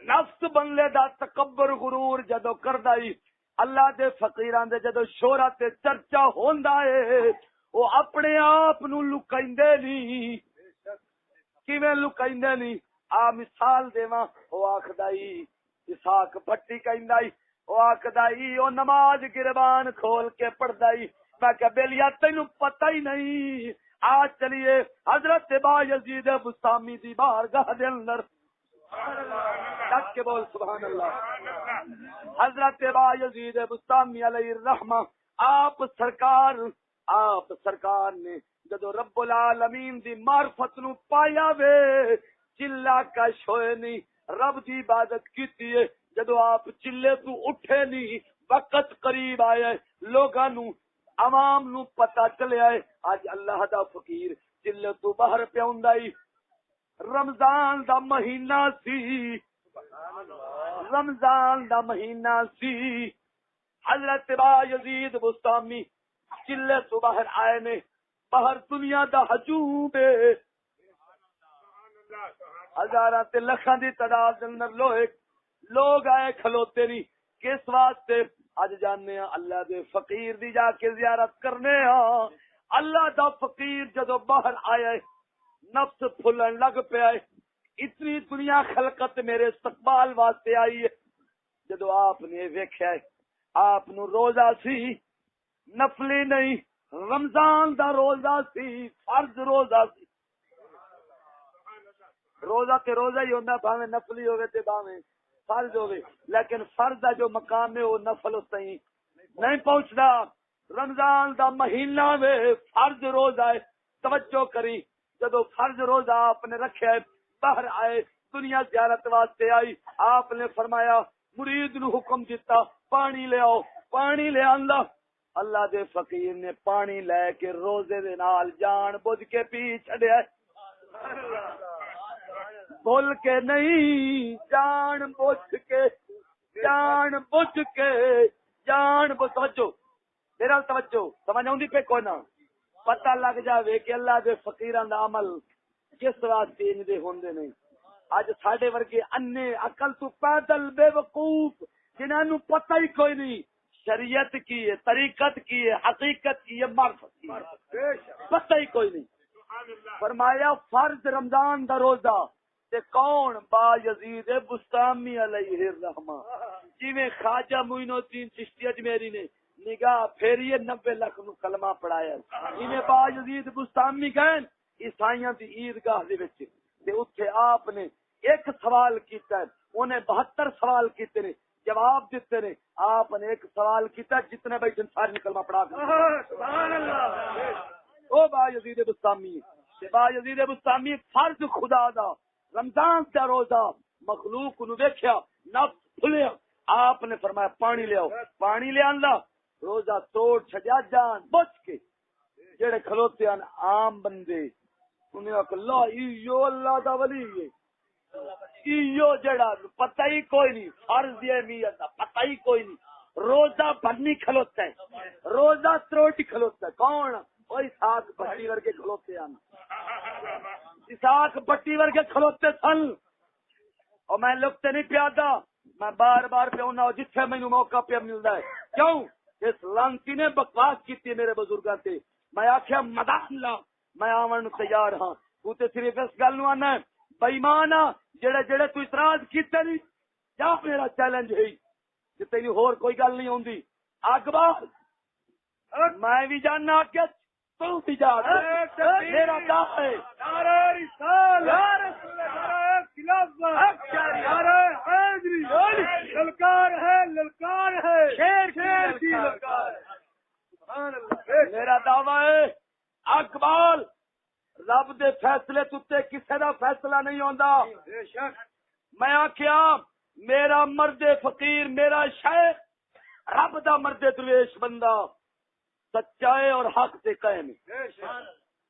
نفس بندے دا تکبر غرور جدو کردائی، اللہ دے فقیران دے جدو شہرت تے چرچا ہوندا ہے او اپنے آپ نو لکائندے نہیں۔ کیویں لکائندے نہیں؟ آ مثال دیواں، او آکھدائی اسحاق بھٹی کہندائی، او آکھدائی او نماز گربان کھول کے پڑھدائی۔ میں کہ بیلیا تینوں پتہ ہی نہیں، آج چلیے حضرت با یزید بستامی دی بارگاہ دے اندر، ڈٹ کے بول سبحان اللہ۔ حضرت با یزید بستامی علیہ الرحمہ آپ سرکار نے جدو رب العالمین دی معرفت نو پایا وے، چلا کش ہوئے نہیں، رب دی عبادت کیتی ہے، جدو آپ چلے تو اٹھے نہیں، وقت قریب آیا ہے، لوگاں نو عوام نو پتہ چلیا ہے آج اللہ دا فقیر چلے تو باہر پہ ہوندا، رمضان دا مہینہ سی، رمضان دا مہینہ سی، حضرت با یزید بستامی چلے تو باہر آئے نے، باہر دنیا دا ہجوم ہے، ہزاراں تے لکھاں دی تعداد اندر لوگ آئے کھلوتے نہیں، کس واسطے؟ اج جانے اللہ دے فقیر دی جا کے زیارت کرنے ہاں۔ اللہ دا فقیر جدو باہر آیا ہے نفس پھلن لگ پیا ہے، اتنی دنیا خلقت میرے استقبال واسطے آئی ہے، جدو آپ نے ویکھیا ہے آپ نو روزہ سی، نفلی نہیں، رمضان دا روزہ سی، فرض روزہ سی، روزہ تے روزہ ہی ہوندہ، بھاویں نفلی ہوئے تے بھاویں فرض ہوئے، لیکن فرض دا جو مقام ہے وہ نفل اس تہیں نہیں پہنچدا۔ رمضان دا مہینہ میں فرض روزہ ہے، توجہ کری، جدو فرض روزہ آپ نے رکھا ہے باہر آئے دنیا زیارت واسطے آئی، آپ نے فرمایا مرید نو حکم دیتا پانی لے آؤ، پانی لے آندا، اللہ دے فقیر نے پانی لے کے روزے دے نال جان بوجھ کے پی چھڑیا ہے، بول کے نہیں، جان بوجھ کے، جان بوجھ کے، جان بوجھ، توجہ میرا توجہ سمجھ آؤندی پہ کوئی نہ، پتہ لگ جاوے کہ اللہ دے فقیران دا عمل کس واسطے ان دے ہوندے نہیں۔ اج ساڈے ورگے انے عقل تو پیدل بے وقوف جنہاں نو پتہ ہی کوئی نہیں شریعت کی ہے، طریقت کی ہے، حقیقت کی ہے، معرفت کی ہے، پتہ ہی کوئی نہیں۔ فرمایا فرض رمضان دا روزہ تے کون؟ با یزید بستامی علیہ الرحمہ، جویں خواجہ معین الدین چشتی اجمیری نے نگاہ پھیریے 90 لاکھ نو کلمہ پڑھایا، انہیں با یزید بستامی گئے عیسائیاں دی عیدگاہ دے وچ تے اوتھے آپ نے ایک سوال کیتا ہے، انہیں 72 سوال کیتے نے، جواب دیتے نے، آپ نے ایک سوال کیتا جتنے بیٹھے سارے کلمہ پڑھا کر سبحان اللہ۔ او با یزید بستامی تے با یزید بستامی فرض خدا دا رمضان کا روزہ مخلوق نو ویکھیا نفس پھلیا، آپ نے فرمایا پانی لے آؤ، پانی لے آندا، روزہ توڑ چھڈیا جان بچ کے، جڑے کھلوتے ہیں عام بندے انہیں اللہ ایو اللہ دا ولی ہے، ایو جڑا پتہ ہی کوئی نہیں، فرض دی اہمیت دا پتہ ہی کوئی نہیں، روزہ بنی کھلوتا ہے، روزہ تروٹی کھلوتا ہے، کون؟ وہ اسحاق بھٹی ورگے کھلوتے ہیں، اسحاق بھٹی ورگے کھلوتے سن، اور میں لکھتے نہیں پیادا، میں بار بار پہ ہونا جتھے مینوں موقع پہ ملتا ہے کیوں اس لانتی نے بکواس کی میرے بزرگاں سے. میں آخیا مدان لا میں آون تیار ہاں. تو تے صرف اس گل نو آنا بےمان آ جڑے جڑے تو اعتراض کیتے نہیں. کیا میرا چیلنج ہے کہ تیری ہور کوئی گل نہیں ہوندی. اکبر میں بھی جاننا کہ تو بھی جا میرا دعویٰ ہے. للکار ہے للکار ہے شیر کی للکار. میرا دعویٰ ہے اقبال رب دے فیصلے تُتے کسے دا فیصلہ نہیں ہوندا. میں آکھیا میرا مرد فقیر میرا شیخ رب دا مرد درویش بندہ سچائے اور حق تے قائم.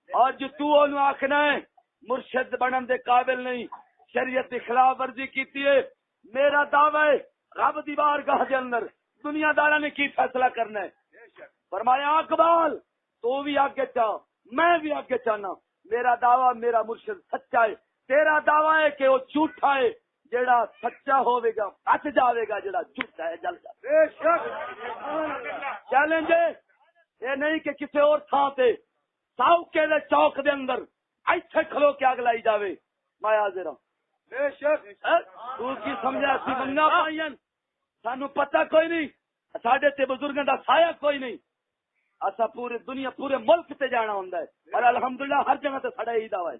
اج تو اونوں آکھنا ہے مرشد بنن دے قابل نہیں شریعت دی خلاف ورزی کیتی ہے. میرا دعویٰ ہے رب دی بارگاہ دے اندر دنیا داراں نے کی فیصلہ کرنا ہے. فرمایا اقبال تو بھی آگے چاہ میں بھی آگے چاہنا. میرا دعویٰ میرا مرشد سچا ہے. تیرا دعویٰ ہے کہ وہ جھوٹا ہے. جیڑا سچا ہوئے گا بچ جاوے گا جیڑا جھوٹا ہے جل جائے. چیلنج ہے یہ نہیں کہ کسی اور تھان تے ساؤکے دے چوک دے اندر ایتھے کھلو کے اگ لائی جاوے. میں حاضر ہوں. تو کی سمجھا سی منگا پائیں سانو پتہ کوئی نہیں ساڈے تے بزرگاں دا سایہ کوئی نہیں. اسا پوری دنیا پورے ملک تے جانا ہوندا ہے اور الحمدللہ ہر جگہ تے ساڈا یہی دعویٰ ہے.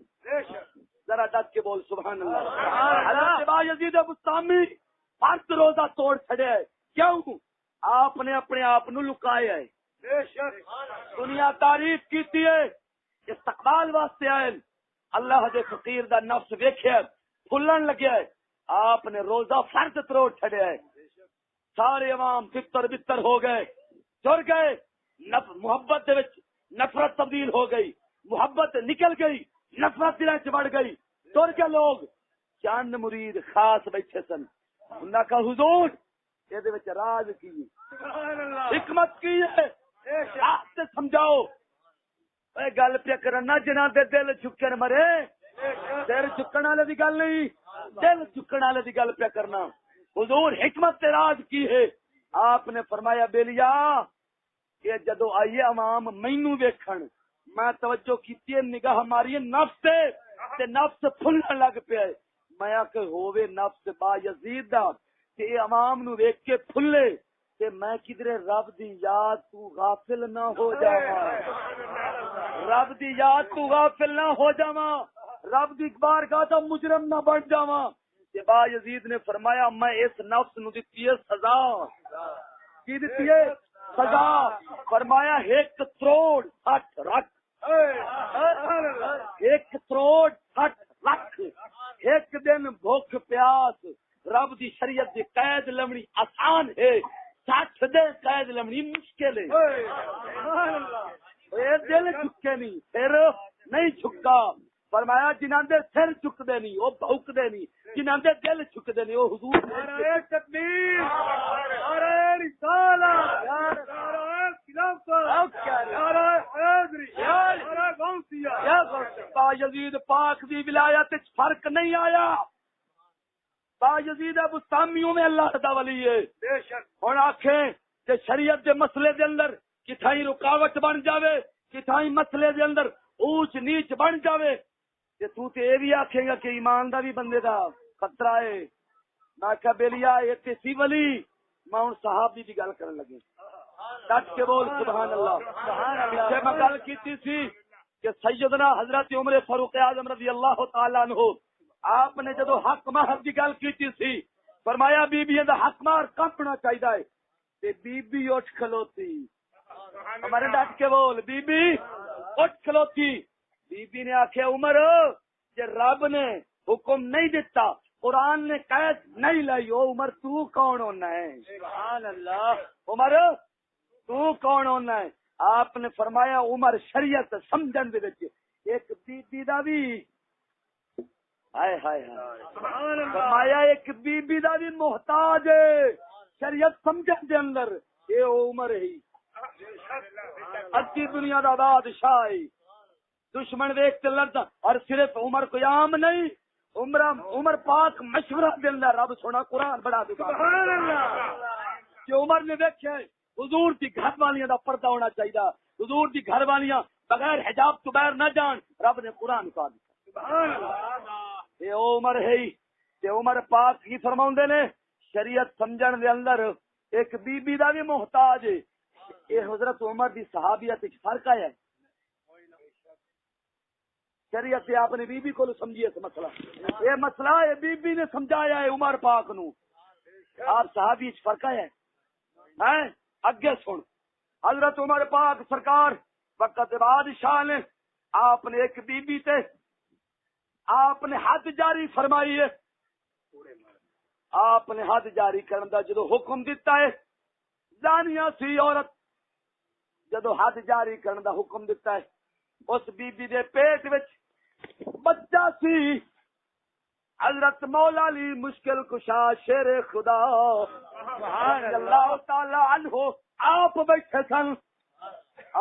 ذرا ڈٹ کے بول سبحان اللہ. حضرت بایزید بستامی فرض روزہ توڑ چھڑیا ہے. کیوں آپ نے اپنے آپ نو لکایا ہے. دنیا تعریف کیتی ہے استقبال واسطے آئے اللہ دے فقیر دا نفس ویکھیا پھلن لگیا ہے. آپ نے روزہ فرض توڑ چھڑیا ہے. سارے عوام فطر بتر ہو گئے چڑ گئے. محبت دے وچ نفرت تبدیل ہو گئی. محبت نکل گئی نفرت دل چ بڑھ گئی. تر کے لوگ چند مرید خاص بیٹھے سن. انہاں کا حضور یہ دے وچ راز کی حکمت کی ہے راز سمجھاؤ. اے گل پہ کرنا جنہاں دے دل جھکن مرے سر جھکن والے دی گل نہیں دل جھکن والے دی گل پہ کرنا. حضور حکمت راز کی ہے. آپ نے فرمایا بیلیا کہ جدو آئیے عوام مینوں ویکھن میں توجہ کیتی ہے نگاہ ماری نفس تے نفس پھلن لگ پیا. میں کہ ہووے نفس با یزید دا کہ عوام نو ویکھ کے پھلے تے میں کدھر رب دی یاد تو غافل نہ ہو جاواں. رب دی یاد تو غافل نہ ہو جاواں. رب دی بارگاہ دا مجرم نہ بن جاواں. تے با یزید نے فرمایا میں اس نفس نو دتی ہے سزا. کی دتی ہے سزا. فرمایا ایک کروڑ 60 لاکھ 1 کروڑ 60 لاکھ ایک دن بھوک پیاس رب دی شریعت دی قید لمنی آسان ہے 60 دن قید لمنی مشکل ہے. اے دل جھکے نہیں پھر نہیں جھکا. فرمایا جنہاں دے سر جھکدے نہیں او بھوکدے نہیں جنہاں دے دل جھکدے نہیں او حضور. نعرہ تکبیر نعرہ رسالت نعرہ خلافت نعرہ حیدری نعرہ غوثیہ. با یزید پاک دی ولایت وچ فرق نہیں آیا. با یزید بستامیوں میں اللہ دا ولی ہے. بے شک ہن آکھیں کہ شریعت دے مسئلے دے اندر کتھائی رکاوٹ بن جاوے کتھائی مسئلے دے اندر اونچ نیچ بن جاوے تے تو تے اے بھی آکھے گا کہ ایمان دا بھی بندے دا خطرہ ہے. میں کہا بیلیا اے تے سی ولی میں ہن صحابی دی گل کرن لگے. ڈٹ کے بول سبحان اللہ. پیچھے میں گل کیتی سی کہ سیدنا حضرت عمر فاروق اعظم رضی اللہ تعالی عنہ آپ نے جدو حق مہر دی گل کیتی سی فرمایا بیبیاں دا حق مہر کمپنا چاہیدا ہے تے بی بی اٹھ کھلوتی. ہمارے ڈٹ کے بول بی بی اٹھ کھلوتی. بی بی نے آخیا عمر جے رب نے حکم نہیں دیتا قرآن نے قید نہیں لائی او عمر تو کون ہونا ہے. سبحان اللہ. عمر تو کون ہونا ہے. آپ نے فرمایا عمر شریعت سمجھن دے وچ ایک بی بی دا بھی ہائے ہائے فرمایا ایک بی بی دا بھی محتاج ہے شریعت سمجھن دے اندر اے عمر ہی اچھی دنیا دا بادشاہ ہے. دشمن دیکھ کے لڑتا اور صرف عمر کو عام نہیں عمر پاک مشورہ دے اندر رب سونا قرآن بڑھا دے کہ عمر نے دیکھے حضور دی گھر والیاں دا پردہ ہونا چاہیے، حضور دی گھر والیاں بغیر حجاب تو باہر نہ جان، رب نے قرآن کہا سبحان اللہ اے عمر ہے تے عمر پاک کی فرماوندے نے شریعت سمجھن دے اندر ایک بی بی دا بھی محتاج ہے۔ اے حضرت عمر دی صحابیت وچ فرق آیا ہے، شریعت آپ نے بی بی کو سمجھیے اس مسئلہ، یہ مسئلہ ہے بی بی نے سمجھایا ہے عمر پاک نو، آپ صحابی وچ فرق آیا ہے۔ اگے سن، حضرت عمر پاک سرکار وقت بادشاہ نے آپ نے ایک بی بی تے آپ نے حد جاری فرمائی ہے، آپ نے حد جاری کرن دا جدو حکم دیتا ہے، زانیہ سی عورت جدو حد جاری کرن دا حکم دیتا ہے، اس بی بی دے پیٹ وچ بچہ سی، حضرت مولا علی مشکل کشا شیر خدا رضی اللہ تعالی عنہ آپ بیٹھے سن،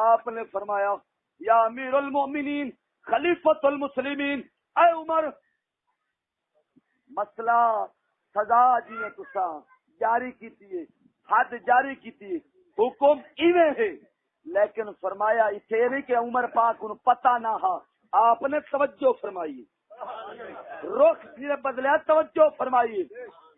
آپ نے فرمایا یا امیر المومنین خلیفۃ المسلمین، اے عمر مسئلہ سزا جی نے تسا جاری کیتی ہے، حد جاری کیتی ہے، حکم ایویں ہے، لیکن فرمایا اتنے نہیں کہ عمر پاک کو پتہ نہ ہا، آپ نے توجہ فرمائی، رخ سے بدلیا توجہ فرمائی،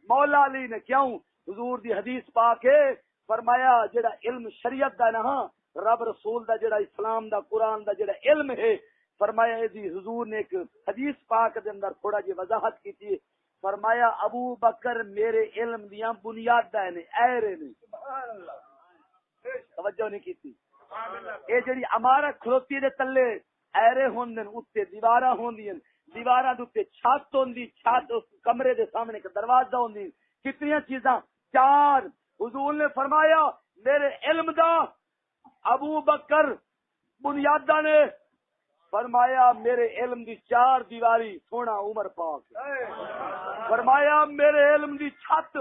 مولا علی نے کیوں حضور دی حدیث پاک ہے، فرمایا جڑا علم شریعت دا نہ رب رسول دا جڑا اسلام دا قرآن دا جڑا علم ہے، فرمایا دی حضور نے ایک حدیث پاک دے اندر تھوڑا جی وضاحت کی تھی، فرمایا ابو بکر میرے علم دیاں بنیاداں نے ایرے نے، توجہ نہیں کی تھی، اے جڑی عمارت کھلوتی دے تلے ایرے ہوندن، اوتے دیواراں ہوندیاں، دیواراں دے اوتے چھت ہوندی، چھت کمرے دے سامنے ایک دروازہ ہوندی، کتنی چیزاں چار، حضور نے فرمایا میرے علم دا ابو بکر بنیاداں نے، فرمایا میرے علم دی چار دیواری سونا عمر پاک، فرمایا میرے علم دی چھت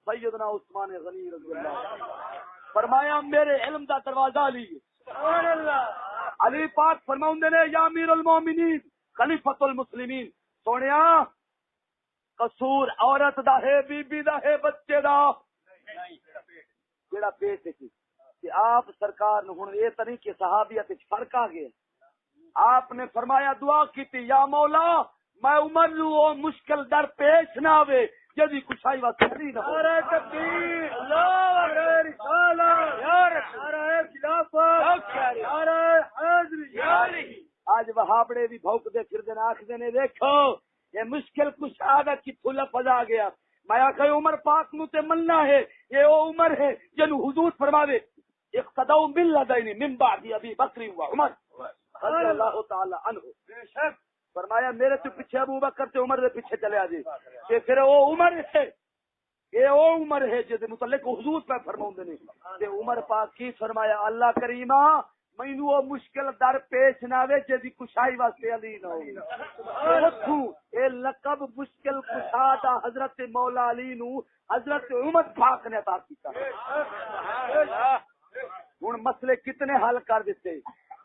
سیدنا عثمان غنی رضی اللہ، فرمایا میرے علم دا دروازہ علی، سبحان اللہ، علی پاک فرماؤندے نے یا امیر المومنین خلیفۃ المسلمین، سونیا قصور عورت دا ہے، بی بی دا ہے، بچے دا جڑا پیٹ ہے کہ آپ سرکار نے ہن یہ تو نہیں کہ صحابیت وچ فرق آ گیا، آپ نے فرمایا دعا کیتی یا مولا میں عمر نو مشکل در پیش نہ آوے جدی کشائی واسطے نہیں نہ ہو، نعرہ تکبیر، اللہ اکبر، رسالہ یا رسول، نعرہ خلافت، نعرہ حیدری، آج وہابڑے بھی بھوکدے پھردے آکھدے نے دیکھو یہ مشکل کشا دا کتھوں لفظ آ گیا، میں آکھے عمر پاک نو تے مننا ہے، یہ وہ عمر ہے جنو حضور فرماوے اقتدوا بالذین من بعد ابی بکر و عمر رضی اللہ تعالی عنہ، بے شک فرمایا میرے تو پیچھے ابو بکر تے عمر دے پیچھے چلے آ جی، کہ پھر وہ عمر ہے، یہ وہ عمر ہے جس متعلق حضور پہ فرماؤندے نے، تے عمر پاک کی فرمایا اللہ کریمہ مینوں وہ مشکل در پیش نہ آوے جدی کشائی واسطے علی نہ ہو، اے لقب مشکل کشا دا حضرت مولا علی نو حضرت عمر پاک نے عطا کیتا، ہن مسئلے کتنے حل کر دیتے،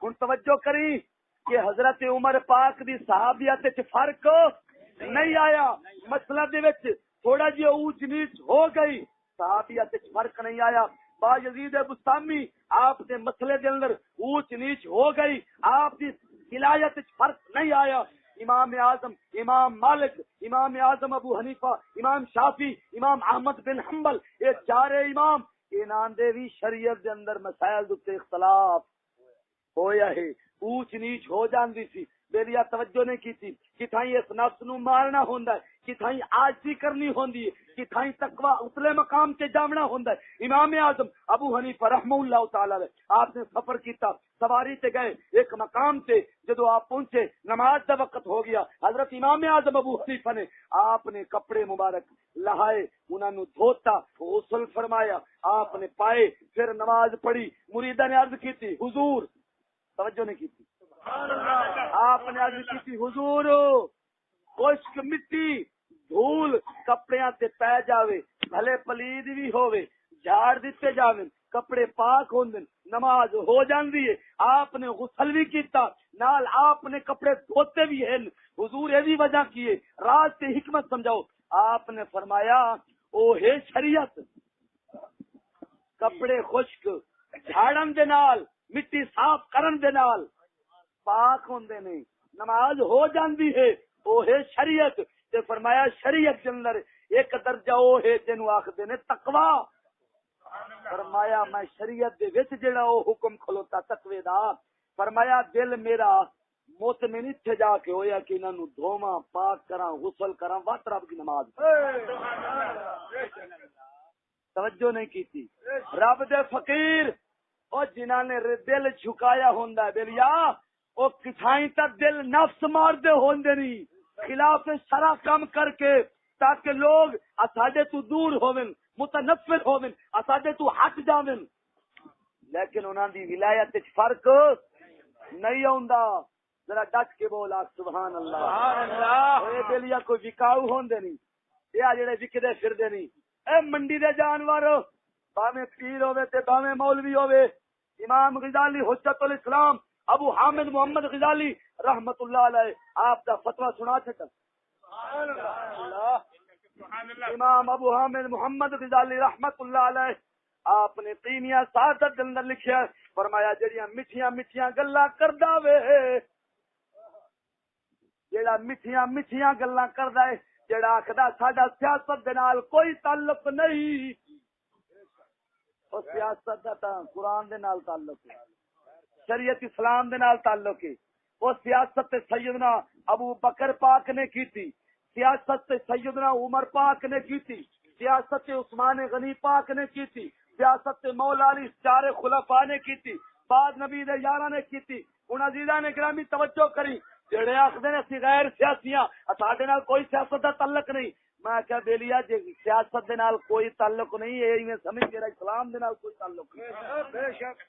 ہن توجہ کری کہ حضرت عمر پاک دی صحابیت وچ فرق نہیں آیا، مسئلہ دے وچ تھوڑا جہا اونچ نیچ ہو گئی، صحابیت وچ فرق نہیں آیا، با یزید بستامی آپ کے مسئلے دے اندر اونچ نیچ ہو گئی، آپ کی ولایت وچ فرق نہیں آیا، امام اعظم امام مالک امام اعظم ابو حنیفہ امام شافعی امام احمد بن حنبل یہ چارے امام انہاں دے بھی شریعت دے اندر مسائل دے اختلاف ہویا ہے، اونچ نیچ ہو جاندی سی، بیلیا توجہ نہیں کی تھی، کتھائیں اس نفس نو مارنا ہوندا ہے، کتھائیں عاجزی کرنی ہوندی ہے، کتھائیں تقوی اتلے مقام تے جامنا ہوندا ہے، امام اعظم ابو حنیفہ رحمہ اللہ تعالی علیہ آپ نے سفر کیتا، سواری تے گئے ایک مقام تے، جدو آپ پہنچے نماز دا وقت ہو گیا، حضرت امام اعظم ابو حنیفہ نے آپ نے کپڑے مبارک لہائے، انہاں نو دھوتا، غسل فرمایا، آپ نے پائے، پھر نماز پڑھی، مریدہ نے عرض کی تھی حضور، توجہ نہیں کی تھی، آپ نے عرض کی تھی حضور خشک مٹی دھول کپڑیاں تے پی جاوے، بھلے پلید بھی ہووے، جھاڑ دیتے جاوے، کپڑے پاک ہوندن، نماز ہو جاندی ہے، آپ نے غسل بھی کیتا، نال آپ نے کپڑے دھوتے بھی ہیں، حضور یہ بھی وجہ کیے، راز تے حکمت سمجھاؤ، آپ نے فرمایا او ہے شریعت، کپڑے خشک جھاڑن دے نال مٹی صاف کرن دے نال پاک ہوندے نے نماز ہو جاندی ہے او ہے شریعت تے فرمایا شریعت دے اندر ایک درجہ او ہے جنوں آکھدے نے تقوی فرمایا میں شریعت دے وچ جڑا او حکم کھلوتا تقوی دا فرمایا دل میرا مطمئن اتھے جا کے ہویا کہ انہاں نو دھوواں پاک کراں غسل کراں وقت رب کی نماز توجہ نہیں کیتی رب دے فقیر او جنہاں نے دل جھکایا ہوندا ہے بلیا او کسائیں تک دل نفس مار دے ہوندے نہیں خلاف شرع کم کر کے تاکہ لوگ اساڈے تو دور ہوون متنفر ہوون اساڈے تو ہٹ جاون لیکن انہاں دی ولایت وچ فرق نہیں ہوندا ذرا ڈٹ کے بول سبحان اللہ سبحان اللہ اے بلیا کوئی وکاؤ ہوندے نہیں اے جڑے وکدے پھردے نہیں اے منڈی دے جانور باویں پیر ہوے تے باویں مولوی ہوے امام غزالی حجت الاسلام ابو حامد محمد غزالی رحمت اللہ علیہ آپ دا فتوی سنا چھٹا امام ابو حامد محمد غزالی رحمت اللہ علیہ آپ نے تینیاں سعادت دے اندر لکھیا فرمایا جڑیاں میٹھیاں میٹھیاں گلاں کردا وے جڑا میٹھیاں میٹھیاں گلاں کردا ہے جڑا آکھدا ساڈا سیاست دے نال کوئی تعلق نہیں او سیاست دا تاں قرآن دے نال تعلق ہے شریعت اسلام دے نال تعلق ہے وہ سیاست سیدنا ابو بکر پاک نے کیتی سیاست سیدنا عمر پاک نے کیتی سیاست عثمان غنی پاک نے کیتی سیاست مولا علی چار خلفاء نے کیتی بعد نبی دے یاراں نے کیتی ان عزیزاں نے گرامی توجہ کری جڑے آکھدے نے اسی غیر سیاسیاں ساڈے نال کوئی سیاست دا تعلق نہیں میں کہا بیلیا جے سیاست دے نال کوئی تعلق نہیں اے ایویں سمجھ کے اسلام دے نال کوئی تعلق نہیں بے شک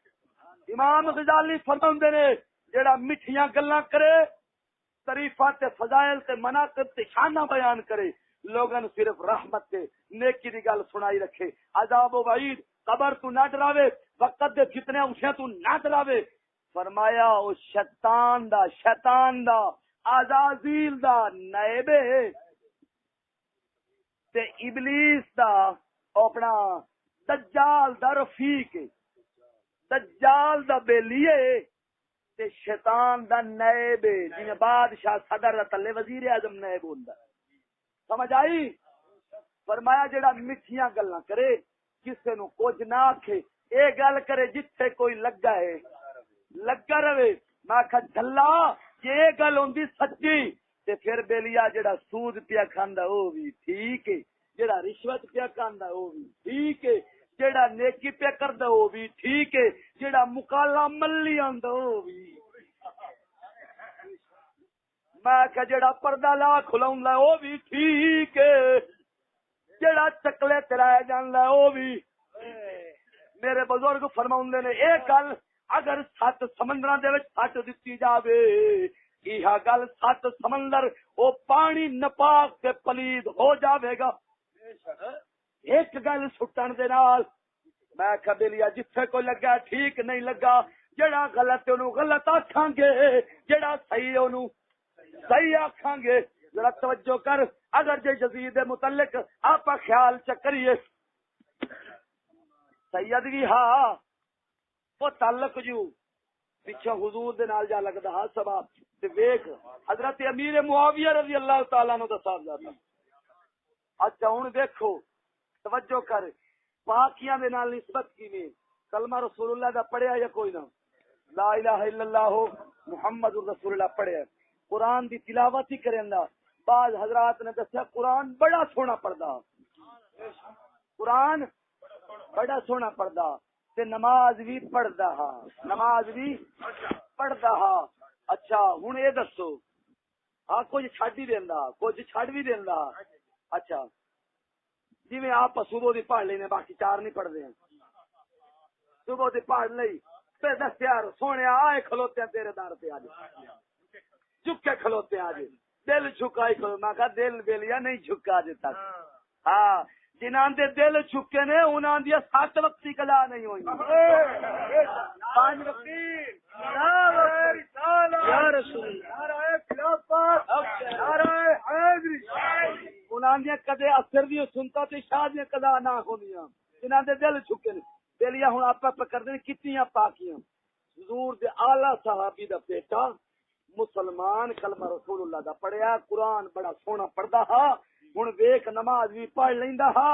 امام غزالی فرماندے نے جڑا میٹھیاں گلاں کرے تعریفات تے فضائل تے مناقب تے شاناں بیان کرے لوگاں صرف رحمت تے نیکی دی گل سنائی رکھے عذاب و وعید قبر تو نہ ڈراوے وقت دے کتنے اوشے تو نہ ڈراوے فرمایا او شیطان دا عزازیل دا نائب تے ابلیس دا اپنا دجال دا رفیق دجال دا بیلیے تے شیطان دا نائب جنہیں بادشاہ صدر دا تلے وزیر اعظم نائب ہوندا سمجھ آئی فرمایا جڑا میٹھیاں گلاں کرے کسے نو کچھ نہ آکھے اے گل کرے جتھے کوئی لگا ہے لگا رہے میں کہا جھلا یہ گل ہوندی سچی تے پھر بیلیا جڑا سود پیا کھاندا او بھی ٹھیک ہے جڑا رشوت پیا کھاندا او بھی ٹھیک ہے جڑا نیکی پہ کردا او بھی ٹھیک ہے جڑا مکالا ملی آندا او بھی میں کہ جڑا پردہ لا کھلاوندا او بھی ٹھیک ہے جڑا چکلے ترائے جاندا او بھی میرے بزرگ فرماوندے نے اے گل اگر 7 سمندراں دے وچ سٹ دتی جاوے یہ گل 7 سمندر او پانی نپاک تے پلید ہو جاوے گا ایک گل سٹن دے نال میں قبیلیا جتھے کوئی لگا ٹھیک نہیں لگا جڑا غلط اونوں غلط آکھاں گے جڑا صحیح اونوں صحیح آکھاں گے ذرا توجہ کر اگر جے یزید دے متعلق آپ خیال چکریے سیدگی ہاں وہ تعلق جو پیچھے حضور دے نال جا لگدا ہا سبا تے ویکھ حضرت امیر معاویہ رضی اللہ تعالی عنہ دا صاحب جاتا اچھا ہن دیکھو توجہ کر پاکیاں دے نال نسبت کیویں کلمہ رسول اللہ دا پڑھیا یا کوئی نہ لا الہ الا اللہ محمد رسول اللہ پڑھیا قرآن دی تلاوت ہی کریندا بعض حضرات نے دسیا قرآن بڑا سونا پڑھدا قرآن بڑا سونا پڑھدا تے نماز بھی پڑھدا ہا نماز بھی پڑھدا ہا اچھا ہن اے دسو ہاں کچھ چھڈ ہی دیندا کچھ چھڈ بھی دیندا اچھا جی میں آپ صبح دی پڑھ لینے باقی 4 نہیں پڑھتے ہیں صبح دی پڑھ لئی تے دس یار سونے آئے کھلوتے ہیں تیرے دار پہ آج چک کے کھلوتے ہیں آج دل جھکائی کھلو میں کہا دل بیلیا نہیں جھکا آج تک ہاں جنہاں دے دل جھکے نے انہاں دی 7 وقتی قضا نہیں ہوئی 5 وقتی یا رسول انہاں دی کدے اثر دی سنتا تے شاہ دی قضا نہ ہوندیاں جنہاں دے دل جھکے نے بیلیاں ہوں آپ پکڑ دیں کتنیاں پاکیاں حضور دے اعلی صحابی دا بیٹا مسلمان کلمہ رسول اللہ دا پڑھیا قرآن بڑا سونا پڑھدا ہا ہن ویکھ نماز بھی پڑھ لیندا ہا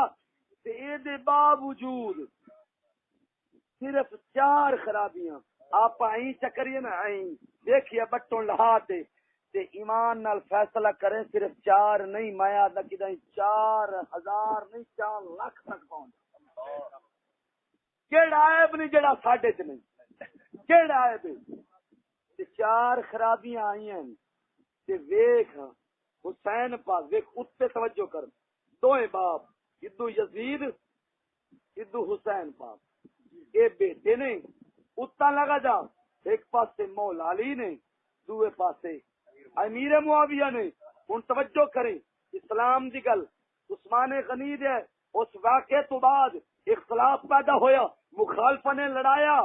تے اے دے باوجود صرف 4 خرابیاں آپ آئیں چکریے نا آئیں دیکھیے بٹوں لہا تے ایمان نال فیصلہ کریں صرف 4 نہیں مایا دا کدیں 4000 نہیں 4 لاکھ تک پہنچ کیڑا عیب نہیں جڑا ساڈے تے نہیں کیڑا عیب تے 4 خرابیاں آئی ہیں تے ویکھ حسین پاک ویکھ اتے توجہ کر دوئے باپ ادو یزید ادو حسین پاک اے بیٹے نے اتا لگا جا ایک پاسے مولا علی نے دوے پاسے امیر معاویہ نے ہن توجہ کریں اسلام دی گل عثمان غنی دے اس واقعے تو بعد اختلاف پیدا ہویا مخالفہ نے لڑایا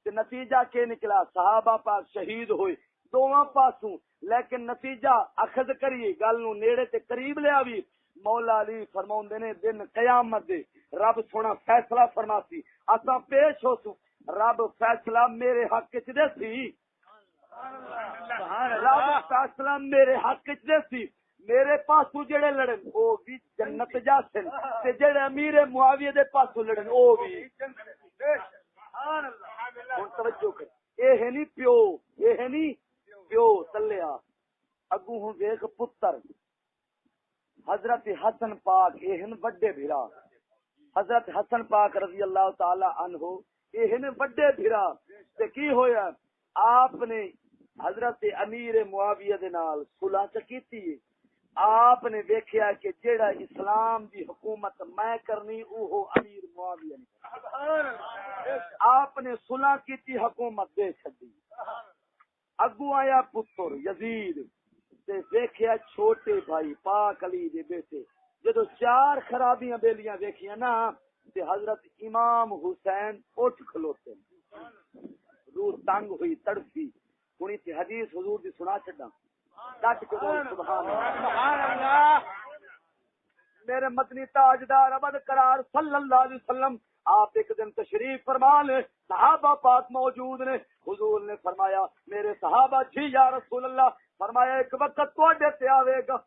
تے نتیجہ کے نکلا صحابہ پاک شہید ہوئے دوواں پاسوں لیکن نتیجہ اخذ کریے گل نو نیڑے تے قریب لے آوی مولا علی فرماوندے نے دن قیامت دے رب سونا فیصلہ فرماسی اساں پیش ہو سو رب فیصلہ میرے حق وچ دے سی رب فیصلہ میرے حق وچ دے سی میرے پاسو جڑے لڑن او بھی جنت جاسن تے جڑے امیر معاویہ دے پاسو لڑن او بھی سبحان اللہ ہن توجہ کر اے ہے نہیں پیو اے ہے نہیں پیو تلیا اگوں ہن ویکھ پتر حضرت حسن پاک اے ہن بڑے بھرا حضرت حسن پاک رضی اللہ تعالی عنہ اے ہن بڑے بھرا تے کی ہویا آپ نے حضرت امیر معاویہ دے نال صلح کیتی آپ نے دیکھیا کہ جیڑا اسلام دی حکومت میں کرنی اوہو امیر معاویہ نے آپ نے صلح کیتی حکومت دے چھڈی اگو آیا پتر یزید تے دیکھیا چھوٹے بھائی پاک علی دے بیٹے جدو 4 خرابیاں بیلیاں دیکھیاں نا تے حضرت امام حسین اٹھ کھلوتے روح تنگ ہوئی تڑپی ہونی تے حدیث حضور دی سنا چھڈا ڈٹ کے بول سبحان اللہ میرے مدنی تاجدار ابد قرار صلی اللہ علیہ وسلم آپ ایک دن تشریف فرما لے صحابہ پاک موجود نے حضور نے فرمایا میرے صحابہ جی یا رسول اللہ فرمایا ایک وقت تواڈے تے آوے گا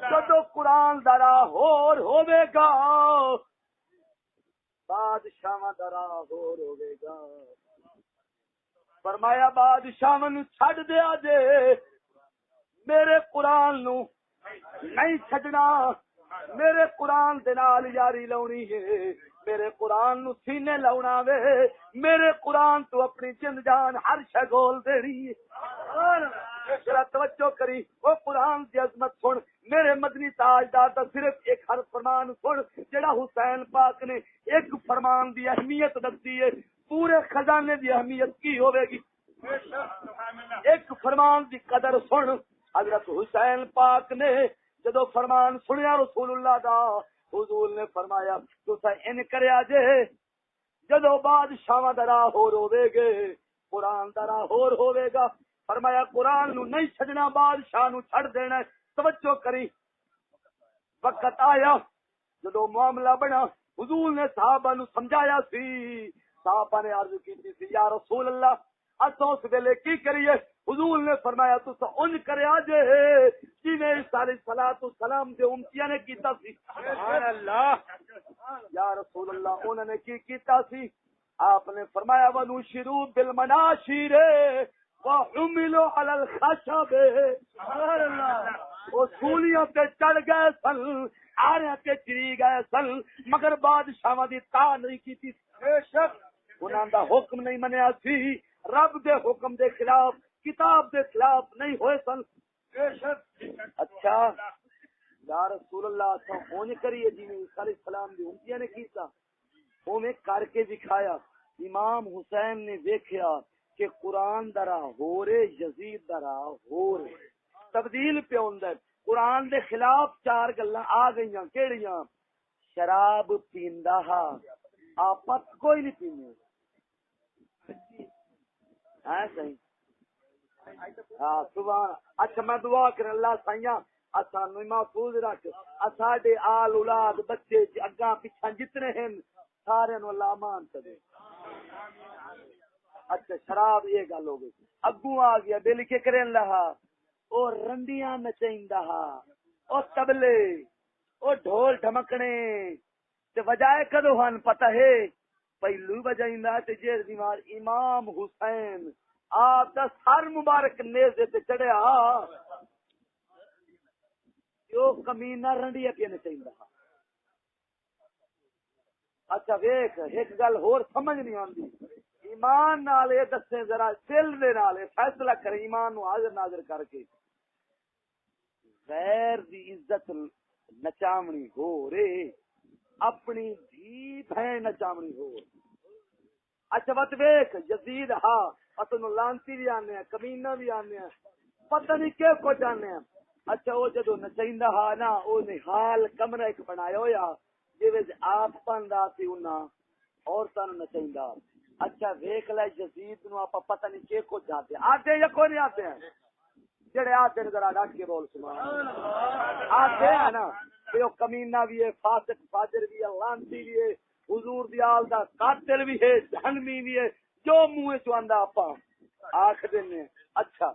جدو قرآن دا راہ ہور ہوے گا بادشاہ دا راہ ہور ہوے گا فرمایا بادشاہ نو چھڈ دیا جے میرے قرآن نو نہیں چھڈنا میرے قرآن دے نال یاری لاونی ہے میرے قرآن نو سینے لاونا وے میرے قرآن تو اپنی جند جان ہر شے گول دینی ہے ذرا توجہ کری او قرآن دی عظمت سن میرے مدنی تاجدار دا صرف ایک ہر فرمان سن جڑا حسین پاک نے ایک فرمان دی اہمیت دتی ہے پورے خزانے دی اہمیت کی ہوے گی ایک فرمان دی قدر سن حضرت حسین پاک نے جدو فرمان سنیا رسول اللہ دا حضور نے فرمایا تسا ان کریا جے جدو بادشاہ دا راہ ہور ہوے گے قرآن دا راہ ہور ہوے گا فرمایا قرآن نو نہیں چھڈنا بادشاہ نو چھڈ دینا توجہ کری وقت آیا جدو معاملہ بنا حضور نے صحابہ نو سمجھایا سی صحابہ نے عرض کی سی یا رسول اللہ اساں اس ویلے کی کریے حضور نے فرمایا تسا انج کریا جے جویں عیسیٰ علیہ السلام دے امتیاں نے کیتا سی سبحان اللہ یا رسول اللہ انہوں نے کی کیتا سی آپ نے فرمایا ونشروا بالمناشیر وحملوا علی الخشب سبحان اللہ وہ سولیاں تے چڑھ گئے سن آرے تے چری گئے سن مگر بادشاہ دی تا نہیں کیتی بے شک انہاں دا حکم نہیں منیا سی رب دے حکم دے خلاف کتاب دے خلاف نہیں ہوئے سن بے شک اچھا یا رسول اللہ تو ہون کریے جی عیسیٰ علیہ السلام دی امتیاں نے کیتا اوویں کر کے دکھایا امام حسین نے دیکھیا کہ قرآن دا راہ ہو رے یزید دا راہ ہو رے تبدیل پہ ہوندا ہے قرآن دے خلاف 4 گلاں آ گئیاں کیڑیاں شراب پیندا ہا آپس کوئی نہیں پینے ہاں صحیح ہاں سبحان اچھا میں دعا کر اللہ سائیاں اسانو محفوظ رکھ اساڈے آل اولاد بچے اگاں پیچھے جتنے ہیں سارے نو اللہ امان دے۔ اچھا شراب یہ گل ہو گئی، اگوں آ گیا دل کے کرن لہا او رنڈیاں نچیندا ہا، او تبلے، او ڈھول ڈھمکنے تے وجائے کدو ہن پتہ ہے پہلو بجائندا تے جے بیمار امام حسین آپ دا سر مبارک نیزے تے چڑھیا جو کمینہ رنڈیا پیا نچیندا ہا۔ اچھا ویکھ ایک گل ہور سمجھ نہیں آندی، ایمان نال اے دسے ذرا دل دے نال فیصلہ کرے ایمان نو حاضر ناظر کر کے غیر دی عزت نچامنی ہو رے اپنی دھی بہن نچامنی ہو۔ اچھا بات ویکھ یزید ہا اتنو لانتی بھی آنے ہیں کمینہ بھی آنے ہیں پتہ نہیں کہ کو جانے ہیں۔ اچھا وہ جدو نچائندہ ہا نا او نے حال کمرہ ایک بنایا ہویا جیوے آپ پاندا سی انہاں عورتاں نو نچائندہ۔ اچھا ویکھ لے یزید نو آپ پتہ نہیں کہ کو جاتے آتے یا کوئی نہیں آتے ہیں جڑے آتے ہیں ذرا ڈٹ کے بول سبحان اللہ آتے ہیں نا یہ کمینہ بھی ہے فاسق فاجر بھی ہے لانتی بھی ہے حضور دی آل دا قاتل بھی ہے جہنمی بھی ہے جو منہ چواندا آپا آکھ دینے۔ اچھا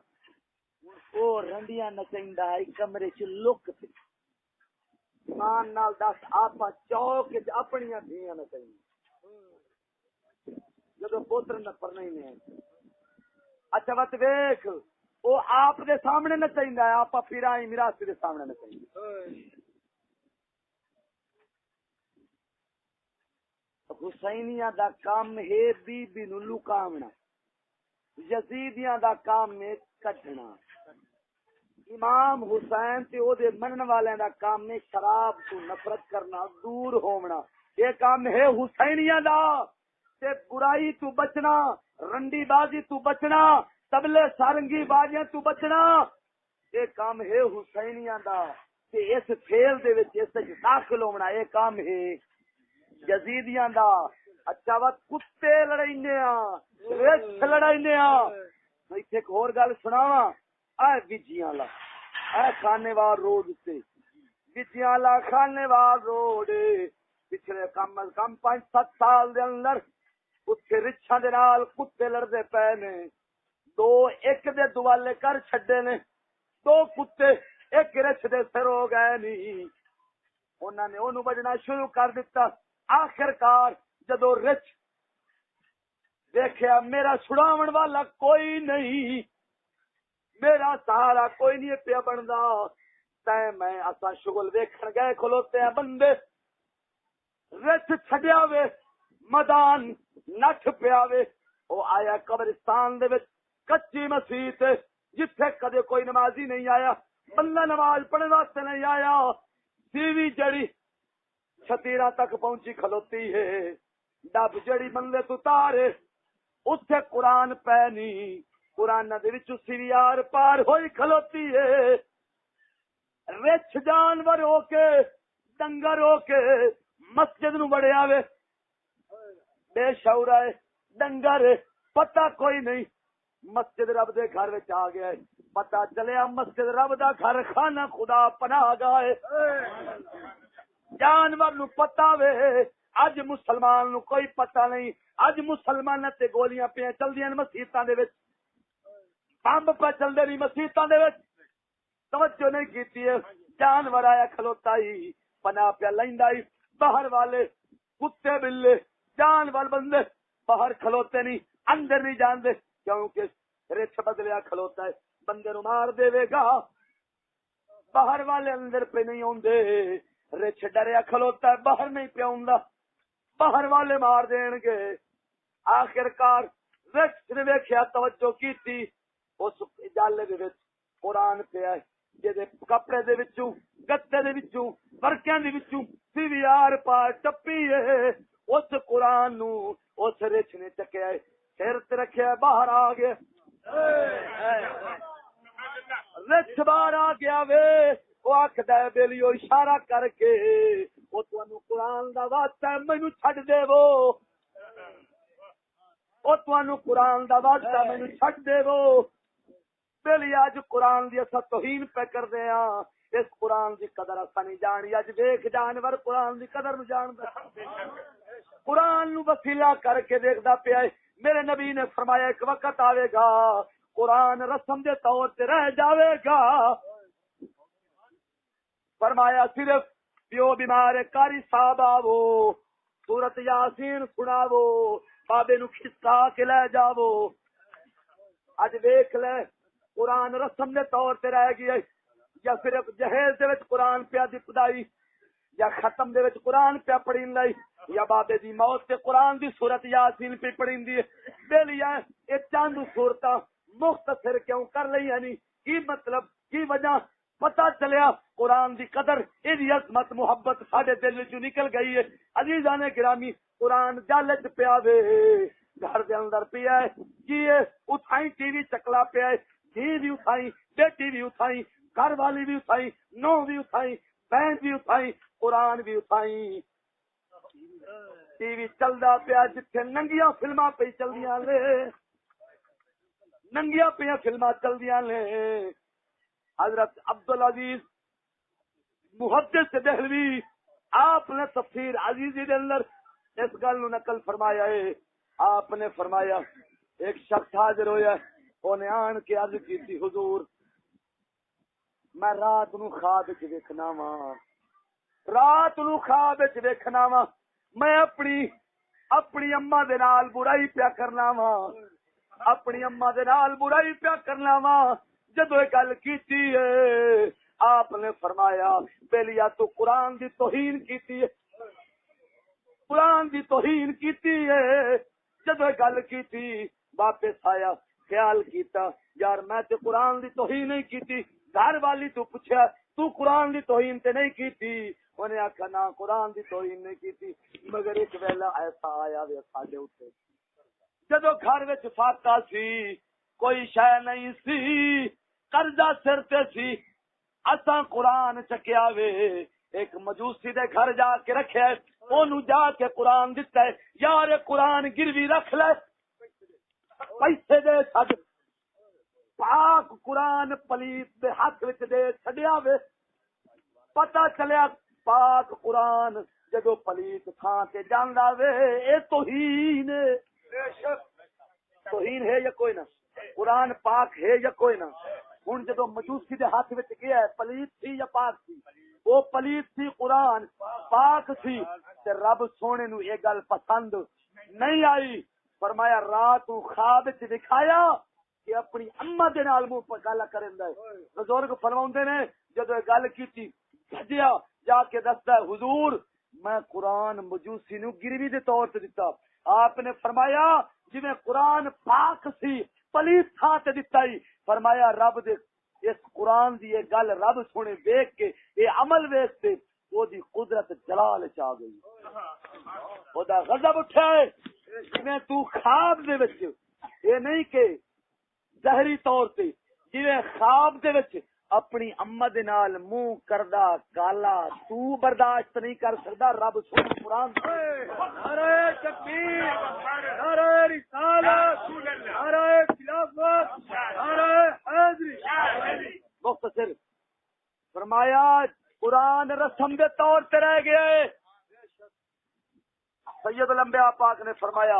او رنڈیاں نچائندہ ہے کمرے چ لک تے ایمان نال دس آپا چوک وچ اپنیاں دھیاں نچائندہ جدو پوتر نفر نہیں نے۔ اچھا بات ویکھ او آپ دے سامنے نچائندہ ہے آپا پیرائی میراث دے سامنے نچائندہ۔ حسینیاں دا کام ہے بی بی نو لکاونا، یزیدیاں دا کام ہے کڈنا۔ امام حسین تے او دے منن والے دا کام ہے شراب تو نفرت کرنا دور ہونا، یہ کام ہے حسینیاں دا تے برائی تو بچنا رنڈی بازی تو بچنا تبلے سارنگی بازیاں تو بچنا یہ کام ہے حسینیاں دا تے اس کھیل دے وچ اس وچ داخل ہونا یہ کام ہے یزیدیاں دا۔ اچھا وقت کتے لڑائنے رچ لڑائنے ایتھے ایک اور گل سناواں اے وجیاں لا اے خانے وار روڈ تے وجیاں لا خانے وار روڈ پچھلے کم از کم 5-7 سال دے اندر اتھے رچھاں دے نال کتے لڑدے پے نے دو ایک دے دوالے کر چھڈے نے دو کتے ایک رچھ دے سر ہو گئے نہیں انہاں نے اونوں بجنا شروع کر دیتا۔ آخر کار جدو رچ دیکھیا میرا چھڑاون والا کوئی نہیں میرا سہارا کوئی نہیں پیا بندا تے میں اسا شغل ویکھن گئے کھلوتے ہیں بندے رچ چھڈیا وے میدان نٹھ پیا وے او آیا قبرستان دے وچ کچی مسیت جتھے کدے کوئی نمازی نہیں آیا بندہ نماز پڑھنے واسطے نہیں آیا سیوی جڑی چھتیرا تک پہنچی کھلوتی ہے ڈب جڑی بندے تو تارے اتھے قرآن پہنی قرآن دے وچ سیوی آر پار ہوئی کھلوتی ہے رچ جانور ہو کے ڈنگر ہو کے مسجد نو بڑے آوے بے شعور ہے ڈنگر پتہ کوئی نہیں مسجد رب دے گھر وچ آ گیا ہے پتہ چلیا مسجد رب دا گھر خانہ خدا پناہ گاہ ہے جانور نو پتہ وے اج مسلمان نو کوئی پتہ نہیں اج مسلمان تے گولیاں پہ چلدیاں مسیتاں دے وچ بمب پہ چلدے نہیں مسیتاں دے وچ توجہ نہیں کیتی ہے جانور آیا کھلوتا ہی پناہ پہ لیندا ہی باہر والے کتے بلے جانور بندے باہر کھلوتے نہیں اندر نہیں جاندے کیونکہ رچ بدلیا کھلوتا ہے بندے نو مار دے گا باہر والے اندر پہ نہیں اوندے رچ ڈریا کھلوتا ہے باہر نہیں پہ اوندا باہر والے مار دین گے آخر کار رچ نے ویکھیا توجہ کیتی اس جالے دے وچ قرآن پہ ہے جے کپڑے دے وچوں گتے دے وچوں برکیاں دے وچوں سیوی آر پار ٹپی ہے اس قرآن نو اس رچ نے چکیا ہے سر تے رکھیا باہر آ گیا رچ باہر آ گیا وے وہ آکھدا ہے بیلیو اشارہ کر کے وہ تانوں قرآن دا واسطہ ہے مینوں چھڈ دے وہ تانوں قرآن دا واسطہ مینوں چھڈ دے وہ بیلی اج قرآن دی اسا توہین پہ کر دے ہاں اس قرآن دی قدر اسا نہیں جانی اج ویکھ جانور قرآن دی قدر نو جاندا قرآن نو وسیلہ کر کے دیکھدا پیا ہے. میرے نبی نے فرمایا ایک وقت آوے گا قرآن رسم دے طور تے رہ جاوے گا. فرمایا صرف پیو بیمار کاری صاحب آوو سورت یاسین سناوو بابے نو کھسکا کے لے جاوو. اج دیکھ لے قرآن رسم دے طور تے رہ گئی ہے یا صرف جہیز دے وچ قرآن پیا دی پڑھائی یا ختم دے وچ قرآن پیا پڑھین لئی یا بابے دی موت تے قرآن دی سورت یاسین پہ پڑھین دی. بیلیا اے چاند صورتاں مختصر کیوں کر لئی یعنی کی مطلب کی وجہ پتہ چلیا قرآن دی قدر ایدی عظمت محبت ساڈے دل وچ نکل گئی ہے. عزیزان گرامی قرآن جل وچ پیا وے گھر دے اندر پیا ہے کی اٹھائی ٹی وی چکلا پیا ہے جی بھی اٹھائی بیٹی بھی اٹھائی گھر والی بھی اٹھائی نو بھی اٹھائی بہن بھی اٹھائی قرآن بھی اٹھائی ٹی وی چلدا پیا جتھے ننگیاں فلماں پہ چلدیاں لے ننگیاں پہ فلماں چلدیاں لے. حضرت عبدالعزیز محدث دہلوی آپ نے تفسیر عزیزی دے اندر اس گل نو نقل فرمایا ہے. آپ نے فرمایا ایک شخص حاضر ہویا اونے آن کے عرض کیتی حضور میں رات نو خواب وچ ویکھنا وا رات نو خواب وچ ویکھنا وا میں اپنی اماں دے نال برائی پیا کرنا وا اپنی اماں دے نال برائی پیا کرنا وا. جدو یہ گل کیتی ہے آپ نے فرمایا بیلیا تو قرآن دی توہین کیتی ہے قرآن دی توہین کیتی ہے. جدو یہ گل کیتی واپس آیا خیال کیتا یار میں تے قرآن دی توہین نہیں کیتی. گھر والی تو پوچھا تو قرآن دی توہین تے نہیں کیتی انہیں آکھا نا قرآن دی توہین نہیں کیتی مگر ایک ویلا ایسا آیا وے ساڈے اوتے جدو گھر وچ فاقہ سی کوئی شے نہیں سی قرضہ سر تے سی اساں قرآن چکیا وے ایک مجوسی دے گھر جا کے رکھیا اونوں جا کے قرآن دتا ہے یار قرآن گروی رکھ لے پیسے دے چھڈ پاک قرآن پلیت دے ہاتھ وچ دے چھڈیا وے. پتہ چلیا پاک قرآن جدو پلیت تھاں تے جاندا وے اے توہین ہے یا کوئی نہ قرآن پاک ہے یا کوئی نہ. ہن جدو مجوسی دے ہاتھ وچ گیا ہے پلیت تھی یا پاک تھی وہ پلیت تھی قرآن پاک تھی تے رب سونے نو یہ گل پسند نہیں آئی. فرمایا رات نو خواب وچ دکھایا کہ اپنی اماں دے نال منہ گل کرندا ہے. بزرگ فرماوندے نے جدو یہ گل کیتی بھجیا جا کے دسدا ہے حضور میں قرآن مجوسی نو گروی دے طور تے دتا. آپ نے فرمایا جویں قرآن پاک سی پلیت تھاں تے دتا ہی فرمایا رب دے اس قرآن دی یہ گل رب سونے ویکھ کے یہ عمل ویکھ کے او دی قدرت جلال وچ آ گئی او دا غضب اٹھا ہے. جویں تو خواب دے وچ یہ نہیں کہ ظاہری طور تے جویں خواب دے وچ اپنی اماں دے نال منہ کردا کالا تو برداشت نہیں کر سکدا رب سونے قرآن نعرہ تکبیر نعرہ رسالت نعرہ خلافت نعرہ حیدری. مختصر فرمایا قرآن رسم دے طور تے رہ گیا ہے. سید الانبیاء پاک نے فرمایا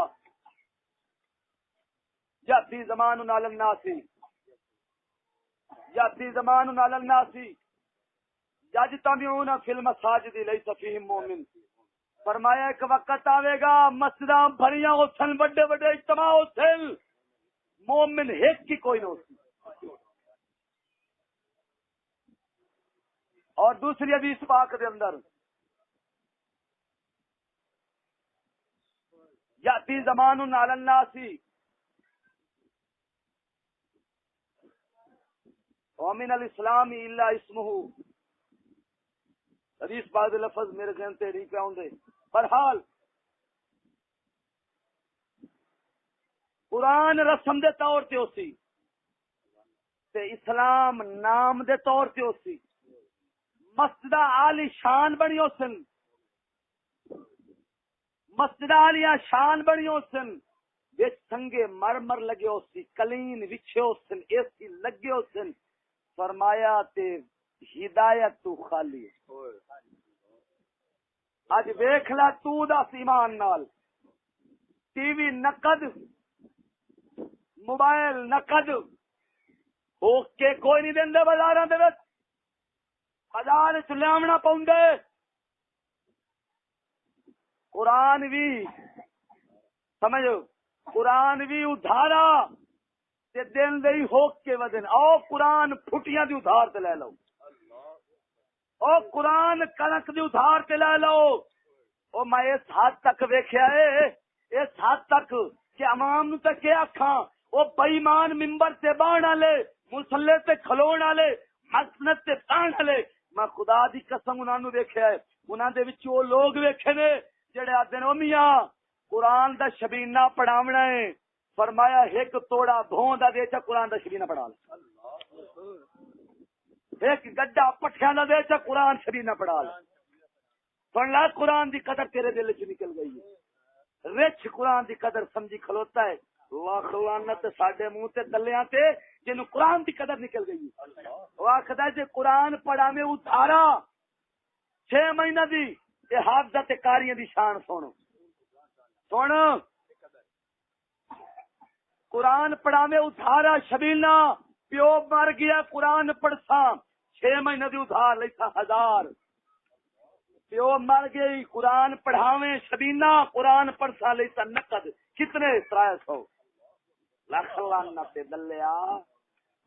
یاتی زمان علی الناس یاتی زمان علی الناس یجتمعون فی المساجد لیس فیہم مومن. فرمایا ایک وقت آوے گا مسجداں بھریاں ہوسن بڑے بڑے اجتماع ہوسن مومن ایک کی کوئی نہ ہوسی. اور دوسری حدیث پاک دے اندر یاتی زمان علی الناس ومن الاسلام الا اسمہ. حدیث بعض لفظ میرے ذہن تے نہیں پہ آندے. بہرحال قرآن رسم دے طور تے ہوسی تے اسلام نام دے طور تے ہوسی. مسجد عالی شان بنی ہوسن مسجد عالی شان بنی ہوسن وچ سنگے مرمر لگے ہوسی کلین وچھے ہوسن اے سی لگے ہوسن. فرمایا تے ہدایت تو خالی اج ویکھ لا تو دس ایمان نال ٹی وی نقد، موبائل نقد ہو کے کوئی نہیں دیندے بازاراں دے وچ، بازار وچ لیاونا پوندے۔ قرآن بھی سمجھو، قرآن بھی ادھارا تے دین دے ہو کے ودن، او قرآن پھٹیاں دی ادھار تے لے لو، او قرآن کنک دی ادھار تے لے لو۔ او میں اس حد تک ویکھیا ہے، اس حد تک کہ عوام نو تے کیا آکھاں، او بے ایمان منبر تے بہن والے، مصلی تے کھلون والے، مسند تے بہن والے، میں خدا دی قسم انہاں نو ویکھیا ہے، انہاں دے وچ او لوگ ویکھے نے جڑے آدھے او میاں قرآن دا شبینہ پڑھاونا ہے، فرمایا ایک توڑا بھون دا دے چا قرآن دا شبینہ پڑھا لے، ایک گڈا پٹھیاں دا دے چا قرآن شبینہ پڑھا لے۔ سن لا قرآن دی قدر تیرے دل چ نکل گئی ہے، رچ قرآن دی قدر سمجھی کھلوتا ہے، لاکھ لعنت ساڈے منہ تے دلیاں تے جنوں قرآن دی قدر نکل گئی ہے۔ وہ آکھدا ہے جے قرآن پڑھا میں اتارا 6 مہینہ دی تے حافظہ تے قاریاں دی شان سن سن، قرآن پڑھا میں اتارا شبیلہ پیو مر گیا قرآن پڑھسا 6 مہینے دی ادھار لیتا 1000، پیو مر گئی قرآن پڑھاویں شبینہ قرآن پڑھسا لیتا نقد کتنے 300 لاکھ لعنت دلیا۔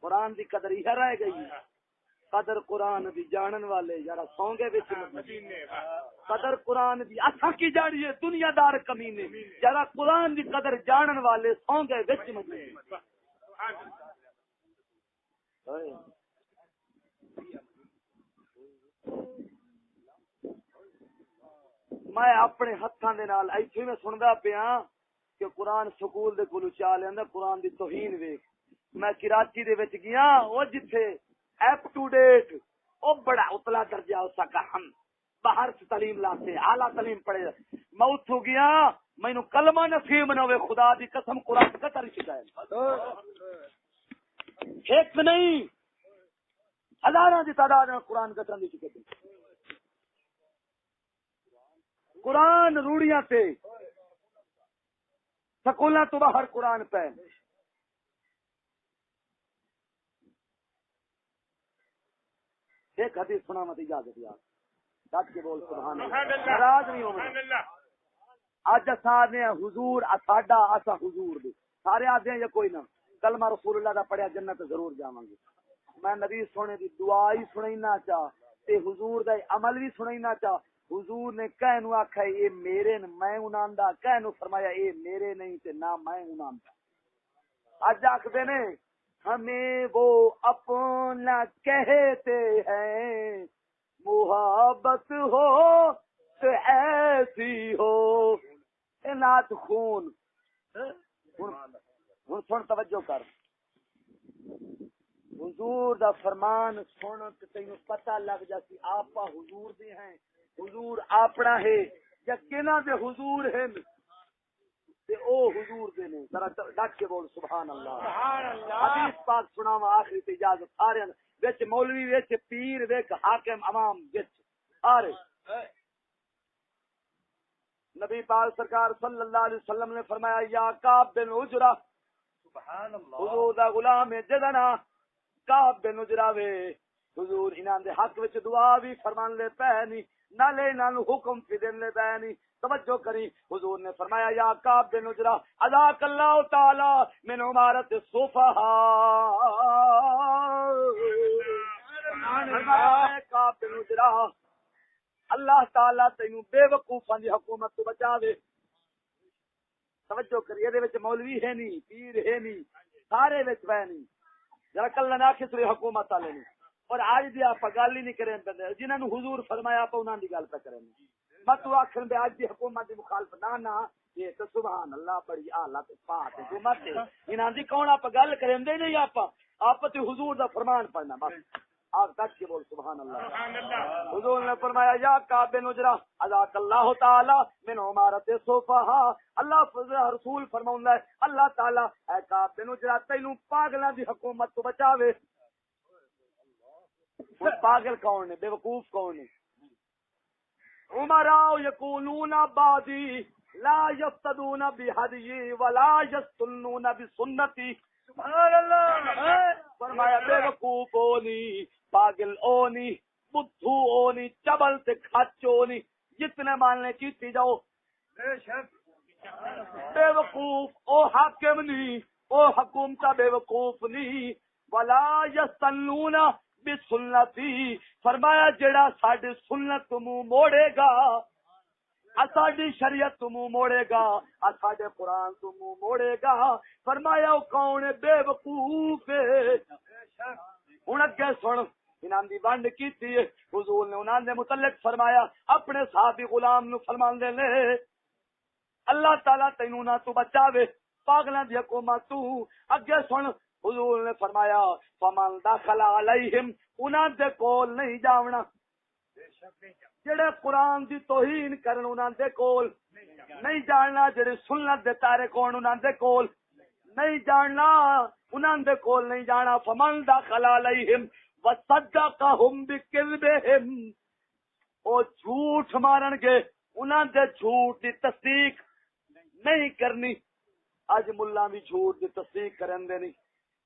قرآن دی قدر ہی رہ گئی، قدر قرآن دی جانن والے یارا سونگے وچ قدر قرآن دی اساں کی جاڑی ہے دنیا دار کمینے، یارا قرآن دی قدر جانن والے سونگے وچ مجھے۔ میں اپنے ہتھاں دے نال ایتھے میں سندا پیا کہ قرآن سکول دے کولو چا لیندا قرآن دی توہین ویکھ۔ میں کراچی دے وچ گیا او جتھے اپ ٹو ڈیٹ او بڑا اتلا درجہ ہو سکا، ہم باہر سے تعلیم لاتے اعلیٰ تعلیم پڑھے، میں اتھو گیا مینوں کلمہ نصیب نہ ہوئے خدا دی قسم قرآن کا تر شکایت ایک نہیں ہزاراں دی تعداد میں قرآن کا تر شکایت۔ قرآن روڑیاں تے سکولاں تو باہر قرآن پہ ایک حدیث سنا مت اجازت یار ڈٹ کے بول سبحان اللہ، ناراض نہیں ہونا۔ اج اساں نے حضور اساڈا اسا حضور دے سارے آدھے یا کوئی نہ کلمہ رسول اللہ دا پڑھیا جنت ضرور جاواں گے۔ میں نبی سونے دی دعا ہی سنائینا چاہ تے حضور دا عمل بھی سنائینا چاہ۔ حضور نے کہنو آکھا اے میرے میں انہاں دا، کہنو فرمایا اے میرے نہیں تے نہ میں انہاں دا۔ اج آکھدے نے ہمیں وہ اپنا کہتے ہیں محبت ہو تو ایسی ہو، اے نات خون ہن سن توجہ کر، حضور دا فرمان سن تے تینوں پتہ لگ جاسی آپ حضور دے ہیں، حضور اپنا ہے یا کنا دے حضور ہیں تے او حضور دے نے۔ ذرا ڈٹ کے بول سبحان اللہ، سبحان اللہ۔ حدیث پاک سناواں آخری تے اجازت سارے وچ مولوی وچ پیر وچ حاکم عوام وچ سارے۔ نبی پاک سرکار صلی اللہ علیہ وسلم نے فرمایا یا کعب بن عجرہ، سبحان اللہ، حضور دا غلام جدنا کعب بن عجرہ وے، حضور انہاں دے حق وچ دعا بھی فرمان لے پے نہیں نالے انہاں نو حکم بھی دین لے پے نہیں۔ توجہ کری، حضور نے فرمایا یا کعب بن عجرہ عزاک اللہ تعالی من عمارت الصفہاء، فرمایا کعب بن عجرہ اللہ تعالی تینوں بے وقوفاں دی حکومت تو بچا دے۔ توجہ کری، دے وچ مولوی ہے نہیں پیر ہے نہیں سارے وچ وے نہیں، ذرا کل نہ کہ سوی حکومت والے نہیں۔ اور آج دی آپ گل ہی نہیں کریں پہ جنہاں نو حضور فرمایا آپ انہاں دی گل پہ کریں مت آخر بے آج دی حکومت دی مخالف نہ یہ تو سبحان اللہ بڑی اعلیٰ تے پاک حکومت ہے انہاں دی کون آپ گل کریں دے نہیں آپ تے حضور دا فرمان پڑھنا بس آپ تک کے بول سبحان اللہ۔ حضور نے فرمایا یا کعب بن عجرہ عزاک اللہ تعالی من عمارت الصفہاء، اللہ رسول فرماوندا ہے اللہ تعالی اے کعب بن عجرہ تینوں پاگلاں دی حکومت تو بچاوے۔ وہ پاگل کون نے، بے وقوف کون نے؟ عمراء یکونون بعدی لا یفتدون بہدی ولا یستنون بسنتی. سبحان اللہ. فرمایا بے وقوف ہونی، پاگل ہونی، بدھو ہونی، چبل تے کھچ ہونی، جتنے ماننے کیتی جاؤ. بے شک. بے وقوف او حاکم نہیں، او حکومت بے وقوف نہیں. ولا یستنون بسنتی. فرمایا جڑا ساڈی سنت تو منہ موڑے گا، ساڈی شریعت تو منہ موڑے گا، ساڈے قرآن تو منہ موڑے گا، فرمایا وہ کون ہے؟ بے وقوف ہے. ہن اگے سن، انہاں دی ونڈ کیتی ہے حضور نے انہاں دے متعلق فرمایا اپنے صحابی غلام نو فرماندے نے اللہ تعالیٰ تینوں نہ تو بچاوے پاگلاں دی حکومت تو. اگے سن حضور نے فرمایا فمن دخل علیہم، انہاں دے کول نہیں جاونا. جڑے قرآن دی توہین کرن انہاں دے کول نہیں جاننا، جڑے سنت دے تارے کون انہاں دے کول نہیں جاننا، انہاں دے کول نہیں جانا. فمن دخل علیہم وصدقہم بکذبہم، او جھوٹ مارن گے، انہاں دے جھوٹ دی تصدیق نہیں کرنی. اج ملا بھی جھوٹ دی تصدیق کرن دے نہیں،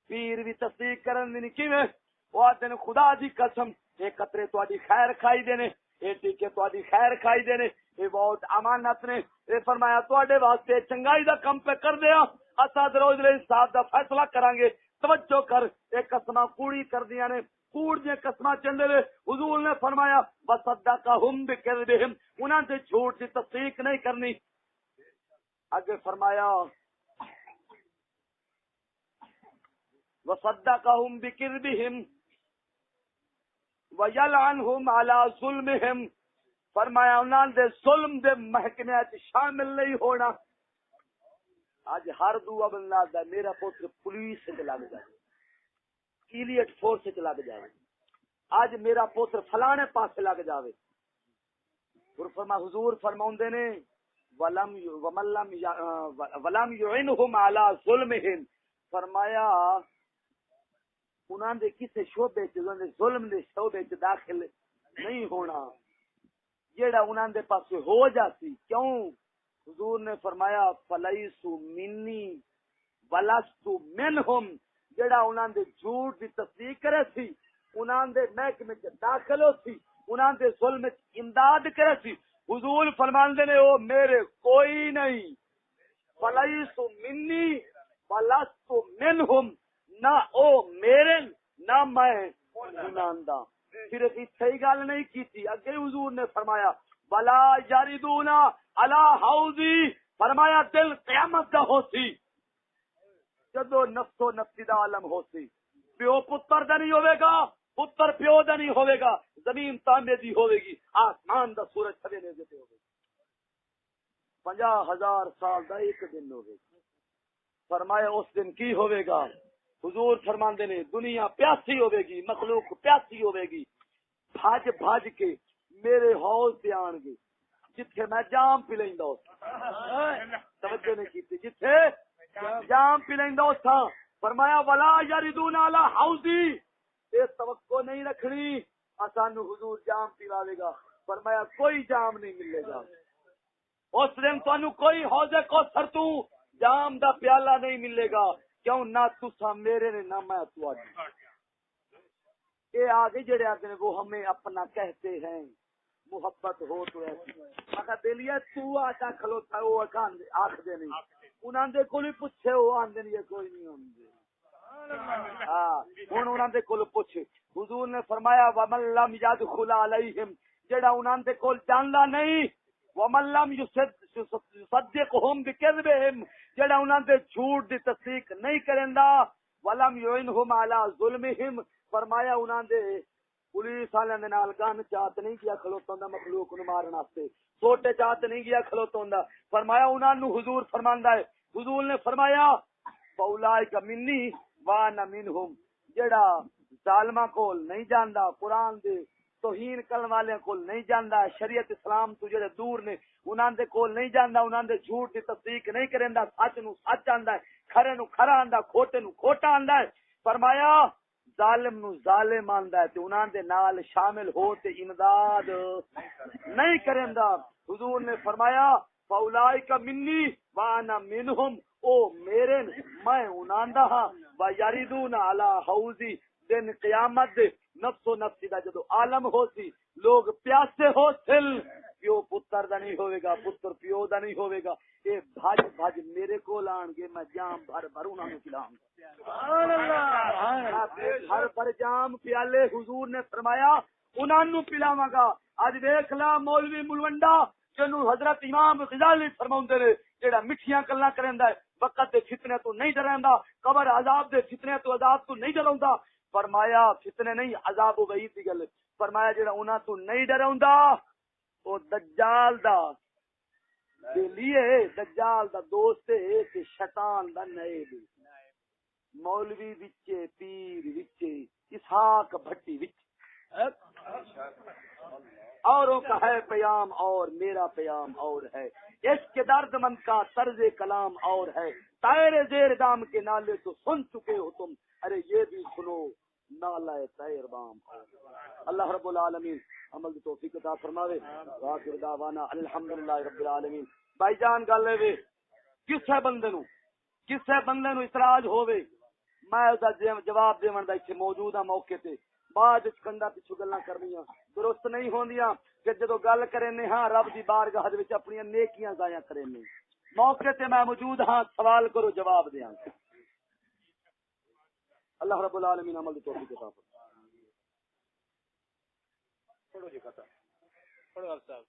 پیر بھی تصدیق کرن دے نہیں. کیویں؟ وہ آتے نے خدا دی قسم یہ قطرے تہاڈی خیر کھائی دے نے، یہ ٹیکے تہاڈی خیر کھائی دے نے، یہ بہت امانت نے. یہ فرمایا تہاڈے واسطے چنگائی دا کم پہ کر دیا، اساں روز دے حساب دا فیصلہ کران گے. توجہ کر، یہ قسماں کوڑی کر دیاں نے، کوڑ دے قسماں چندے نے. حضور نے فرمایا وصدقہم بکذبہم، انہاں دے جھوٹ دی تصدیق نہیں کرنی. آگے فرمایا وصدقہم بکذبہم ویلعنہم علی ظلمہم. فرمایا انہاں دے ظلم دے محکمے وچ شامل نہیں ہونا. اج ہر دعا بندہ دا میرا پتر پولیس وچ لگ جائے، ایلیٹ فورس وچ لگ جائے، اج میرا پتر فلانے پاسے لگ جاوے. حضور فرماوندے نے ولم یعنہم علی ظلمہم. فرمایا انہاں دے کسے شعبے چ انہاں دے ظلم دے شعبے چ داخل نہیں ہونا، جیڑا انہاں دے پاسے ہو جاتی. کیوں؟ حضور نے فرمایا فلیسو منی ولستو منہم. جیڑا انہاں دے جھوٹ دی تصدیق کرے سی، انہاں دے محکمے چ داخل ہو سی، انہاں دے ظلم وچ امداد کرے سی، حضور فرماندے نے او میرے کوئی نہیں. فلیسو منی ولستو منہم، نہ او میرے نہ میں انہاں دا. صرف اتھے ہی گل نہیں کیتی، اگے حضور نے فرمایا ولا یردون علی حوضی. فرمایا دل قیامت دا ہوسی جدو نفس و نفسی دا عالم ہوسی. پیو پتر دا نہیں ہوئے گا، پتر پیو دا نہیں ہوئے گا، زمین تانبے دی ہوئے گی، آسمان دا سورج سویرے دیتے ہوئے گی. 50,000 سال دا ایک دن ہوئے گی. فرمایا اس دن کی ہوئے گا؟ حضور فرماندے نے دنیا پیاسی ہوئے گی، مخلوق پیاسی ہوئے گی، بھاج بھاج کے میرے حوض پہ آن گے جتھے میں جام پی لیندا ہوں. توجہ نہیں کیتی، جتھے جام پی لیندا ہوں. فرمایا ولا یردون علی حوضی، یہ توقع نہیں رکھنی اسانو حضور جام پلاوے گا. فرمایا کوئی جام نہیں ملے گا اس دن، تانوں کوئی حوض کوثر تو جام دا پیالہ نہیں ملے گا. کیوں؟ نہ تسا میرے نے نہ میں تواڈی. یہ آگے جڑے آتے ہیں وہ ہمیں اپنا کہتے ہیں، محبت ہو تو ایسی. مگر دلیا تو آتا کھلوتا وہ آخ دے نہیں، انہاں دے کول پوچھے وہ آندے نہیں کوئی نہیں آندے. ہاں ہن انہاں دے کول پوچھ. حضور نے فرمایا ومن لم يدخل علیہم، جڑا انہاں دے کول جاندا نہیں، ومن لم يصدقهم بكذبهم، جڑا انہاں دے جھوٹ دی تصدیق نہیں کرندا، ولم يعنهم على ظلمهم. فرمایا انہاں دے پولیس والے دے نال گن چات نہیں کیا کھلوتا مخلوق نو مارن واسطے، چھوٹے چات نہیں گیا کھلوتا. فرمایا انہاں نو حضور فرماندا ہے، حضور نے فرمایا فاولئک منی وانا منہم. جڑا ظالماں کول نہیں جاندا، قرآن دے توہین کرن والے کول نہیں جاندا، شریعت اسلام تو جڑے دور نے انہاں دے کول نہیں جاندا، انہاں دے جھوٹ دی تصدیق نہیں کریندا، سچ نو سچ آندا ہے، کھرے نو کھرا آندا، کھوٹے نو کھوٹا آندا ہے. فرمایا ظالم نو ظالم آندا ہے تے انہاں دے نال شامل ہو تے امداد نہیں کریندا. حضور نے فرمایا فاولائک منی وانا منہم، او میرے میں انہاں دا ہاں، ویردون علی حوضی، دن قیامت دے نفس و نفسی دا جدو عالم ہو سی، لوگ پیاسے ہو سل، پیو پتر دا نہیں ہوئے گا، پتر پیو دا نہیں ہوئے گا، اے بھاج بھاج میرے کو لان گے، میں جام بھر بھر انہاں نوں پلاؤں گا۔ سبحان اللہ، ہر بھر جام پیالے حضور نے فرمایا انہاں نوں پلاواں گا۔ اج دیکھ لا مولوی ملوڈا جنوں حضرت امام غزالی فرماوندے نے، جیڑا میٹھیاں گلاں کریندا ہے، وقت دے فتنے تو نہیں ڈریندا، قبر عذاب دے فتنے تو عذاب تو نہیں ڈراوندا، فرمایا فتنے نہیں عذاب و وعید دی گل، فرمایا جیڑا انہاں تو نہیں ڈراوندا او دجال دا دے لیے، دجال دا دوست ہے تے شیطان دا نائب، مولوی وچے پیر وچے اسحاق بھٹی وچ، اوروں کا ہے پیام اور میرا پیام اور ہے، عشق درد مند کا طرز کلام اور ہے، طائر زیر دام کے نالے تو سن چکے ہو تم، ارے یہ بھی سنو نالہ طیر بام اور۔ اللہ رب العالمین عمل دی توفیق عطا فرماوے، واخر دعوانا الحمدللہ رب العالمین۔ بھائی جان گل ہے کسے بندے نو اعتراض ہووے، میں اس دا جواب دیون دا ایتھے موجود ہاں موقع تے، بعد وچ کنڈا پیچھے گلاں کرنیاں درست نہیں ہوندیاں، کہ جدوں گل کرنے ہاں رب دی بارگاہ وچ اپنی نیکیاں ضائع کرنے، موقع تے میں موجود ہاں، سوال کرو جواب دیاں۔ اللہ رب العالمین عمل دی توفیق عطا فرمائے۔ پڑھو جی کتا پڑھو صاحب۔